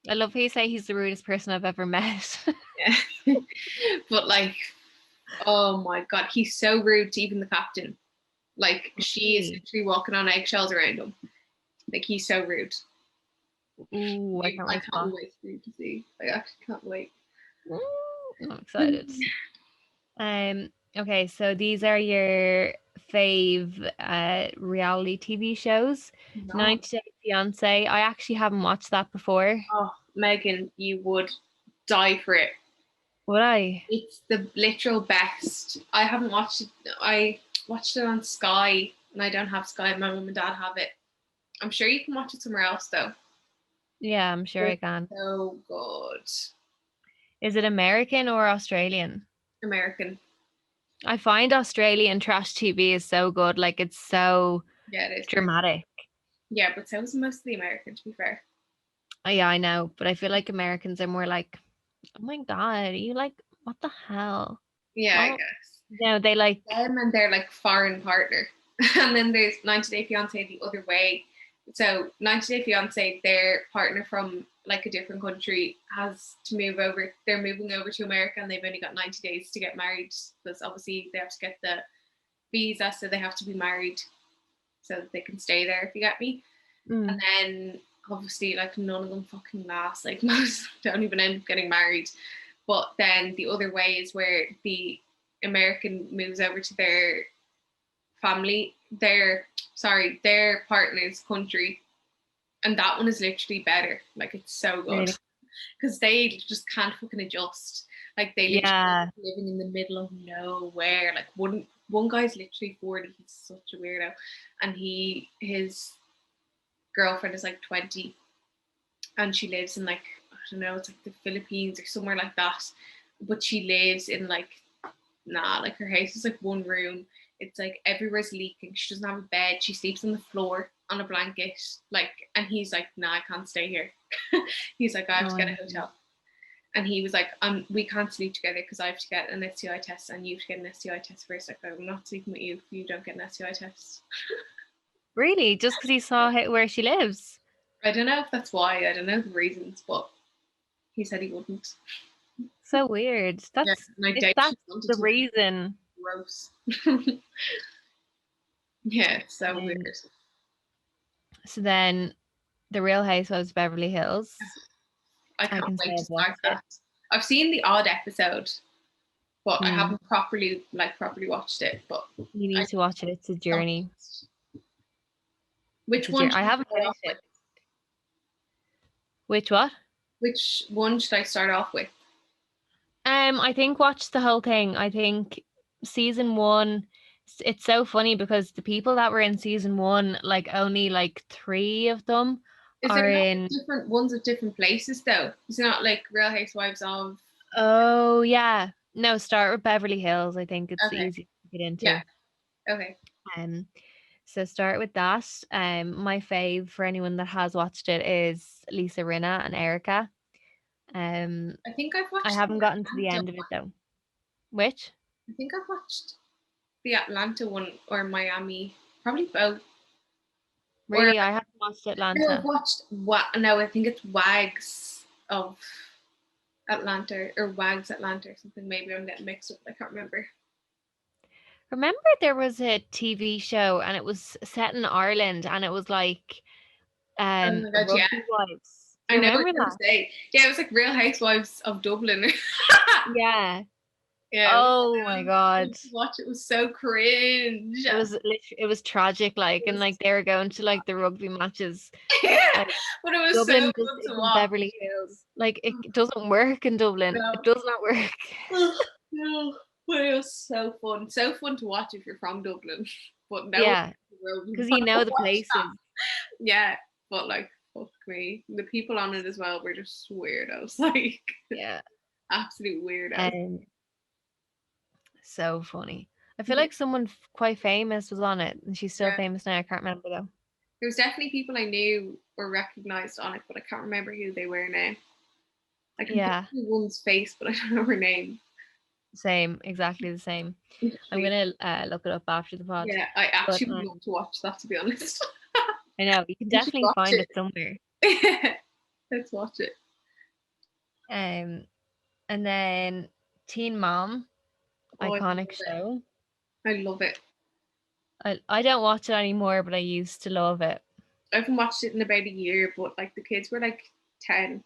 I love how you say he's the rudest person I've ever met. Yeah. But like, oh my god, he's so rude to even the captain. Like, she is Really? literally walking on eggshells around him. Like, he's so rude. Ooh, I can't I wait to can't watch. wait for you to see. I actually can't wait. Ooh, I'm excited. Okay, so these are your fave reality TV shows. No. 90 Day Fiance. I actually haven't watched that before. Oh, Megan, you would die for it. Would I? It's the literal best. I haven't watched it. I watched it on Sky, and I don't have Sky. My mum and dad have it. I'm sure you can watch it somewhere else though. Yeah, I'm sure I It's can. so good. Is it American or Australian? American. I find Australian trash TV is so good. Like it's so Yeah, it is. dramatic. Yeah, but so is most of the American, to be fair. Yeah, I know, but I feel like Americans are more like, oh my God, are you like, what the hell? Yeah, I Well, guess. no, they like, Them and their like foreign partner. And then there's 90 Day Fiance the other way. So 90 Day Fiance, their partner from like a different country has to move over. They're moving over to America, and they've only got 90 days to get married, because obviously they have to get the visa, so they have to be married so that they can stay there, if you get me. And then obviously like none of them fucking last. Like most don't even end up getting married. But then the other way is where the American moves over to their family, their partner's country, and that one is literally better. Like it's so good really, because they just can't fucking adjust. Like they literally yeah, living in the middle of nowhere. Like one guy's literally 40. He's such a weirdo, and his girlfriend is like 20, and she lives in like, I don't know, it's like the Philippines or somewhere like that. But she lives in like, like her house is like one room. It's like everywhere's leaking. She doesn't have a bed. She sleeps on the floor on a blanket. Like, and he's like, nah, I can't stay here. He's like, I have to get a hotel. And he was like, we can't sleep together because I have to get an STI test, and you have to get an STI test first. Like, I'm not sleeping with you if you don't get an STI test. really, just because he saw where she lives. I don't know if that's why. I don't know the reasons, but he said he wouldn't. So weird. Yeah, That's and I if doubt she that's wanted the to. reason. Gross. Yeah, it's so weird. So then, The Real Housewives of Beverly Hills. I I can't can say wait to I've start watched it. that. I've seen the odd episode, but I Mm. haven't properly watched it. But You need I to watch it. It's a journey. which one should I I haven't start finished off it. with? Which what? Which one should I start off with? I think watch the whole thing. I think season one, it's so funny because the people that were in season one, like only like three of them Is there are not in. different ones of different places though? It's not like Real Housewives of. Oh yeah, no, start with Beverly Hills. I think it's Okay, easy to get yeah, into. okay. Um, so start with that. My fave for anyone that has watched it is Lisa Rinna and Erica. Um, I think I've I watched the haven't gotten to the Atlanta end of it one. though. Which? I think I've watched the Atlanta one or Miami, probably both. Or Really, I haven't watched no, I've Atlanta. watched what? No, I think it's Wags of Atlanta or Wags Atlanta or something. Maybe I'm getting mixed up. I can't remember. Remember there was a TV show and it was set in Ireland and it was like Oh my god, yeah. Rugby Wives. Do I you know what remember you're gonna that? say. Yeah, it was like Real Housewives of Dublin. Yeah. Yeah, Oh my I God. used to watch it. Was so cringe. It was tragic, like, It and was, like they were going to like the rugby matches. yeah, Like but it was so Dublin just good to isn't watch. Beverly Hills. Like it doesn't work in Dublin. It No. does not work. No, but it was so fun. So fun to watch if you're from Dublin. But no one Yeah, in the world would because want you to know the watch that. places. Yeah, but like, fuck me. The people on it as well were just weirdos. Like, Yeah. absolute weirdos. And so funny. I feel Yeah. like someone quite famous was on it, and she's still Yeah. famous now. I can't remember though. There was definitely people I knew or recognized on it, but I can't remember who they were now. I can Yeah, picture one's face, but I don't know her name. same, exactly the same. I'm gonna look it up after the pod. Yeah, I But actually would love to watch that, to be honest. I know you can We should definitely watch find it. it somewhere. Let's watch it. Um, and then Teen Mom, Oh, I love iconic it. show. I love it. I don't watch it anymore, but I used to love it. I haven't watched it in about a year, but like the kids were like 10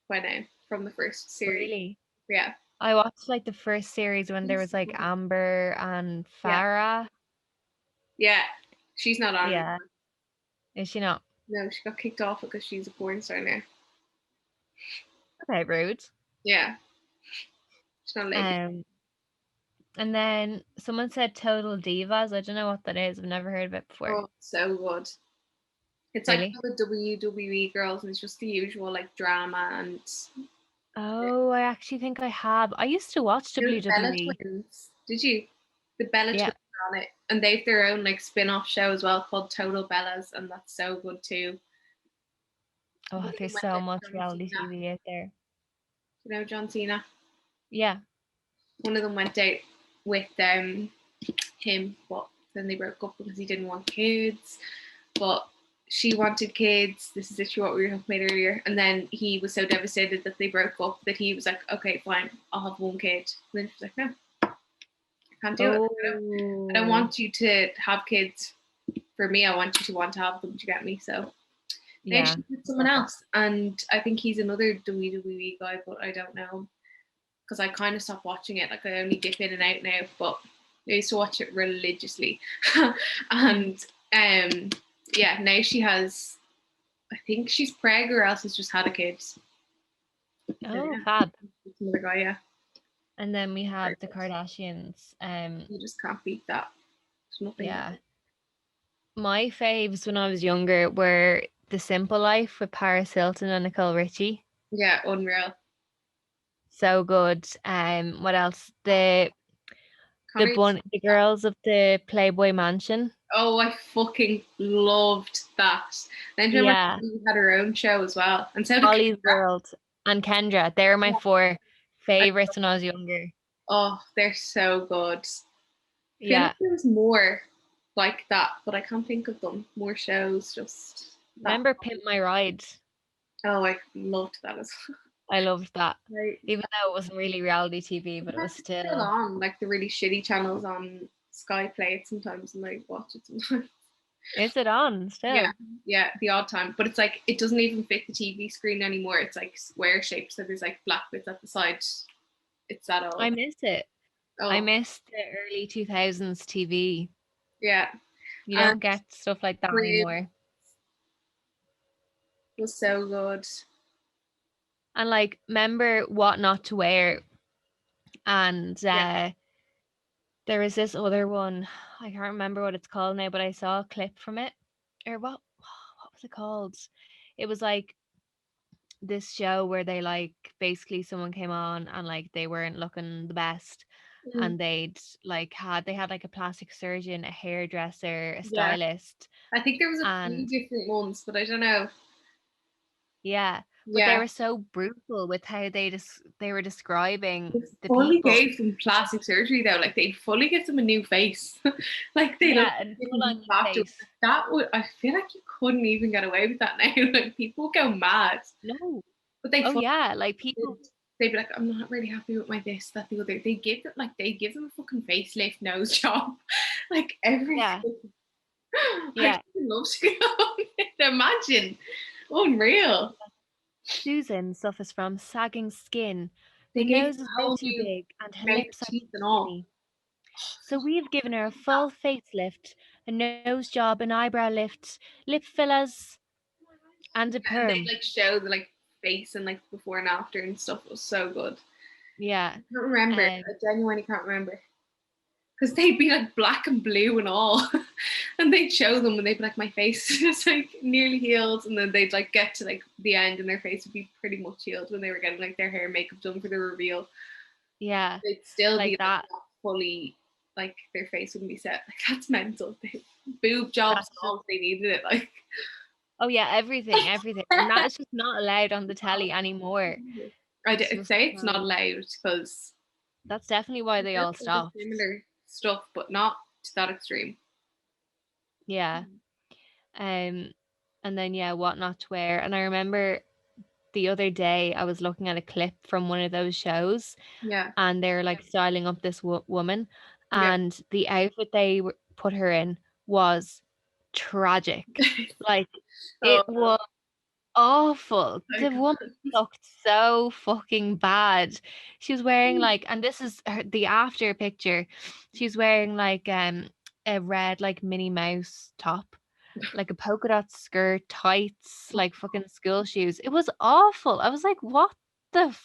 by now from the first series. Really, Yeah. I watched like the first series when there was like Amber and Yeah. Farah. Yeah. She's not on it. Yeah, is she not? No, she got kicked off because she's a porn star now. Okay, rude. Yeah. She's not a lady. And then someone said Total Divas. I don't know what that is. I've never heard of it before. Oh, so good. It's like Really? the WWE girls, and it's just the usual like drama and Oh, I actually think I have. I used to watch you know, the Bella WWE. twins. Did you? The Bella Yeah. twins are on it, and they've their own like spin-off show as well called Total Bellas, and that's so good too. Oh, there's so much reality TV out there. You know John Cena. Yeah. One of them went out with him, but then they broke up because he didn't want kids. But she wanted kids. This is literally what we were talking about earlier. And then he was so devastated that they broke up that he was like, okay, fine, I'll have one kid. And then she was like, no, I can't do it. I don't want you to have kids. For me, I want you to want to have them. Do you get me? So maybe she's with someone else. And I think he's another WWE guy, but I don't know. Because I kind of stopped watching it. Like I only dip in and out now, but I used to watch it religiously. And yeah, now she has, I think she's preg or else has just had a kid. Oh, fab. Another guy, yeah. And then we have the Kardashians. You just can't beat that. There's nothing. Yeah. My faves when I was younger were The Simple Life with Paris Hilton and Nicole Richie. Yeah, unreal. So good. What else? The girls of the Playboy Mansion. Oh, I fucking loved that. Then Yeah, she had her own show as well, and so did Holly's Kendra. World and Kendra. They're my four favorites when I was younger. Oh, they're so good. I feel Yeah, like there was more like that, but I can't think of them. More shows, just that. remember Pimp My Ride? Oh, I loved that as well. I loved that, Right. even though it wasn't really reality TV, but it was still on like the really shitty channels on Sky Play it sometimes, and I watch it sometimes. Is it on still? Yeah, the odd time, but it's like it doesn't even fit the TV screen anymore. It's like square shaped, so there's like black bits at the side. It's that old. I miss it. Oh. I miss the early 2000s TV. Yeah, you don't get stuff like that anymore. It was so good. And like, remember What Not to Wear? And there was this other one. I can't remember what it's called now, but I saw a clip from it. Or what was it called? It was like this show where they like basically someone came on and like they weren't looking the best, and they had like a plastic surgeon, a hairdresser, a stylist. I think there was a few different ones, but I don't know. Yeah, but they were so brutal with how they were describing the fully people. Gave them plastic surgery though, like they'd fully get them a new face. Like they that would, I feel like you couldn't even get away with that now. Like people go mad. No, But they Oh yeah, like people. they'd be like, I'm not really happy with my this, that, the other. They give them a fucking facelift nose job, like Yeah, everything. I yeah. love to go on it. Imagine, unreal. Susan suffers from sagging skin. They Her gave nose her is a way whole too new big and her mouth, lips are teeth, too and all. skinny. So we've given her a full facelift, a nose job, an eyebrow lift, lip fillers, and a And they perm. like show the like face and like before and after and stuff. It was so good. Yeah. I can't remember. Um, I genuinely can't remember. Because they'd be like black and blue and all. And they'd show them and they'd be like, my face is like nearly healed. And then they'd like get to like the end and their face would be pretty much healed when they were getting like their hair and makeup done for the reveal. yeah, They'd still be like like that. not fully, like their face wouldn't be set. Like that's mental. Boob jobs That's and just, all if they needed it. Like oh yeah, everything, everything. And that is just not allowed on the telly anymore. It's I'd just say it's not so, allowed because that's definitely why they all stopped. similar stuff, but not to that extreme. Yeah. Um, and then yeah, what not to wear. And I remember the other day I was looking at a clip from one of those shows, Yeah. and they're like styling up this woman, Yeah. and the outfit they put her in was tragic. Like Oh, it was awful. I The woman looked so fucking bad. She was wearing like, and this is the after picture. She was wearing like a red like Minnie Mouse top, like a polka dot skirt, tights, like fucking school shoes. It was awful. I was like, what the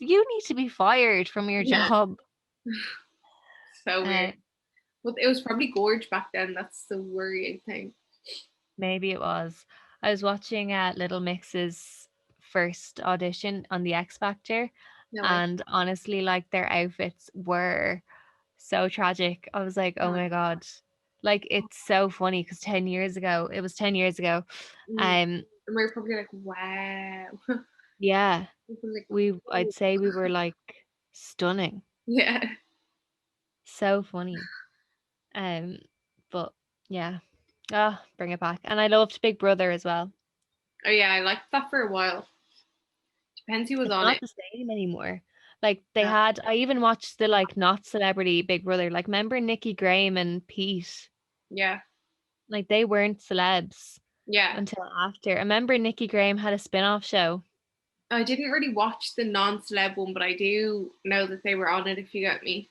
you need to be fired from your yeah, job. so Uh, weird. But it was probably gorge back then. That's the worrying thing. maybe it was. I was watching Little Mix's first audition on the X Factor, No way. and honestly, like their outfits were so tragic. I was like, oh my God. Like it's so funny because 10 years ago, it was 10 years ago. Mm. Um, And we were probably like, wow. yeah, People like, I'd oh. say we were like stunning. Yeah. So funny. Um, but yeah. Ah, bring it back. And I loved Big Brother as well. Oh yeah, I liked that for a while. Depends who was It's on not it. the same anymore. Like they Yeah. had, I even watched the like not celebrity Big Brother. Like remember Nikki Graham and Pete? Yeah. Like they weren't celebs Yeah. until after. I remember Nikki Graham had a spin-off show. I didn't really watch the non-celeb one, but I do know that they were on it. If you get me.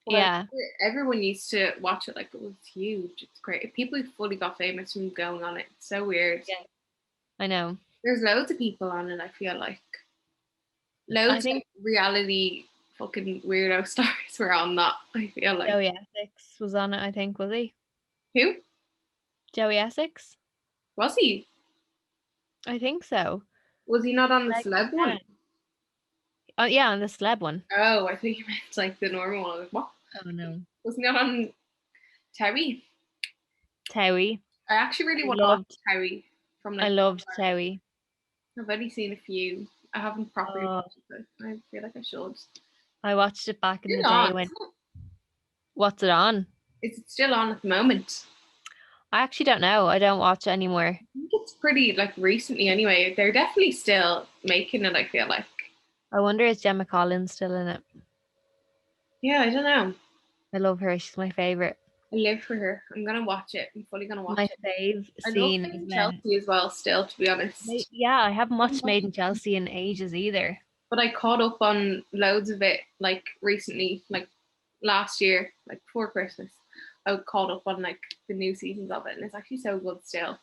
But Yeah, everyone used to watch it. Like it was huge. It's great. People fully got famous from going on it. It's so weird. yeah, I know. There's loads of people on it. I feel like I loads of think reality fucking weirdo stars were on that. I feel like Joey Essex was on it, I think, was he? who Joey Essex? was he? I think so. Was he not on the Like, celeb yeah. one? Oh yeah, on the celeb one. Oh, I think you meant like the normal one. I was like, what? Oh no. Was he not on Terry? Towie. I actually really I want to watch loved Terry from I like. loved Towie. I've only seen a few. I haven't properly Oh, watched it, but I feel like I should. I watched it back in the Still day on, when isn't it? what's it on? Is it still on at the moment? I actually don't know. I don't watch it anymore. I think it's pretty like recently anyway. They're definitely still making it, I feel like. I wonder is Gemma Collins still in it? Yeah, I don't know. I love her. She's my favorite. I live for her. I'm gonna watch it. I'm fully gonna watch My it. fave I love scene Made is in when Chelsea as well, still, to be honest. yeah, I haven't watched Made in Chelsea in ages either. But I caught up on loads of it like recently, like last year, like before Christmas. I caught up on like the new seasons of it, and it's actually so good still.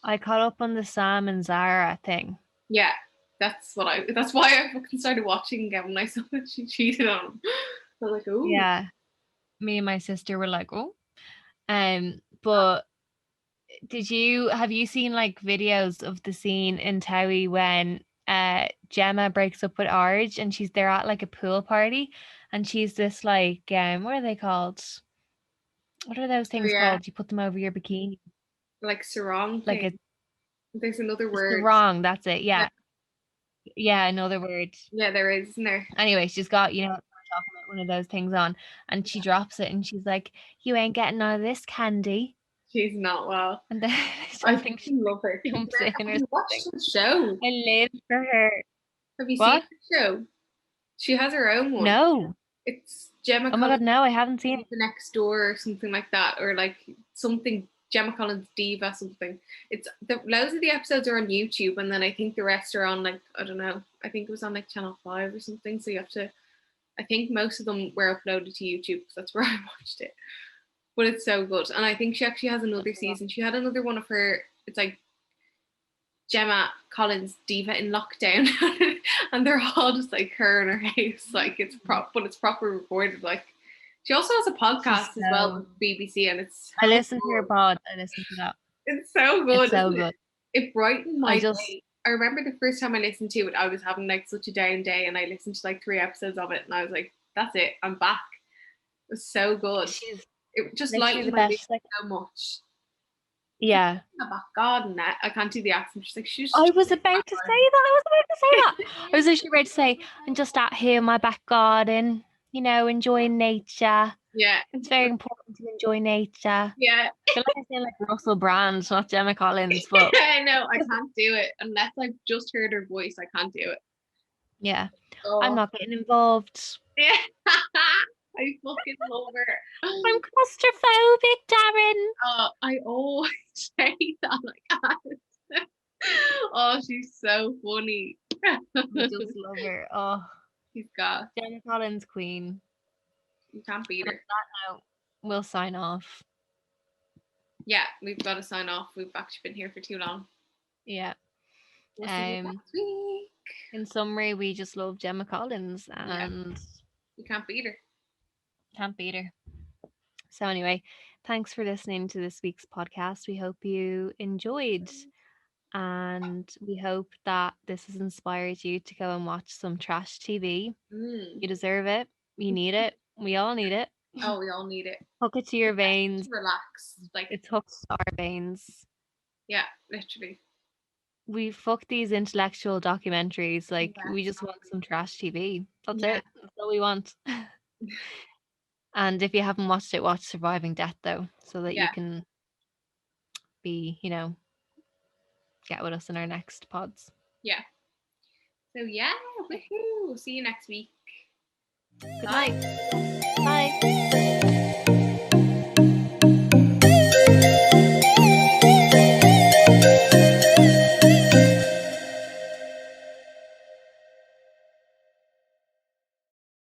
I caught up on the Sam and Zara thing. Yeah, that's why I fucking started watching again when I saw that she cheated on him. I was like, oh Yeah. Me and my sister were like, oh. But have you seen like videos of the scene in Towie when Gemma breaks up with Arj and they're at like a pool party and she's this like what are they called? What are those things yeah, called? You put them over your bikini. like sarong Like thing. There's another a word. sarong, that's it. Yeah, Yeah. Yeah, another word. yeah, there is, isn't there? Anyway, she's got, talking about one of those things on and she drops it and she's like, you ain't getting none of this candy. She's not well. And then I I think she love her. jumps in or Have you watched something. the show? I live for her. Have you seen What? the show? She has her own one. No. It's Gemma Oh my God, Collins no, I haven't seen it. the Next Door or something like that, or like something Gemma Collins Diva something. It's loads of the episodes are on YouTube, and then I think the rest are on like I don't know. I think it was on like Channel 5 or something. So you have to. I think most of them were uploaded to YouTube because that's where I watched it. But it's so good, and I think she actually has another season. She had another one of her. It's like Gemma Collins Diva in Lockdown, and they're all just like her in her house, like it's but it's proper recorded. Like she also has a podcast as well with BBC, and it's I so listened to her good. pod. I listened to that. It's so good. It's so isn't it? good. It brightened my I just day. I remember the first time I listened to it, I was having like such a down day, and I listened to like 3 episodes of it, and I was like, "That's it, I'm back." It was so good. she's It just literally lightened the my day best. Like, so much. yeah. Oh God, and that I can't do the accent. She's like, she's. I was about to say that. I was literally ready to say, I'm just out here in my back garden, you know, enjoying nature. Yeah. It's very important to enjoy nature. Yeah. I feel like I sound like Russell Brand, not Gemma Collins, but I know, I can't do it. Unless I've just heard her voice, I can't do it. yeah. Oh. I'm not getting involved. Yeah. I fucking love her. I'm claustrophobic, Darren. Oh, I always say that. Like, oh, she's so funny. I just love her. Oh, She's got Gemma Collins queen. You can't beat her. Now we'll sign off. Yeah, we've got to sign off. We've actually been here for too long. Yeah. We'll see you next week. In summary, we just love Gemma Collins, and you can't beat her. Can't beat her. So anyway, thanks for listening to this week's podcast. We hope you enjoyed, and we hope that this has inspired you to go and watch some trash TV. You deserve it. You need it. We all need it. Oh, we all need it. Hook it to your veins. Relax. Like it's hooked to our veins. Yeah, literally. We fuck these intellectual documentaries. Like we just want some trash TV. That's it. That's all we want. And if you haven't watched it, watch Surviving Death though, so that you can be, you know, get with us in our next pods. Yeah. So yeah, woohoo! See you next week. Good night. Bye.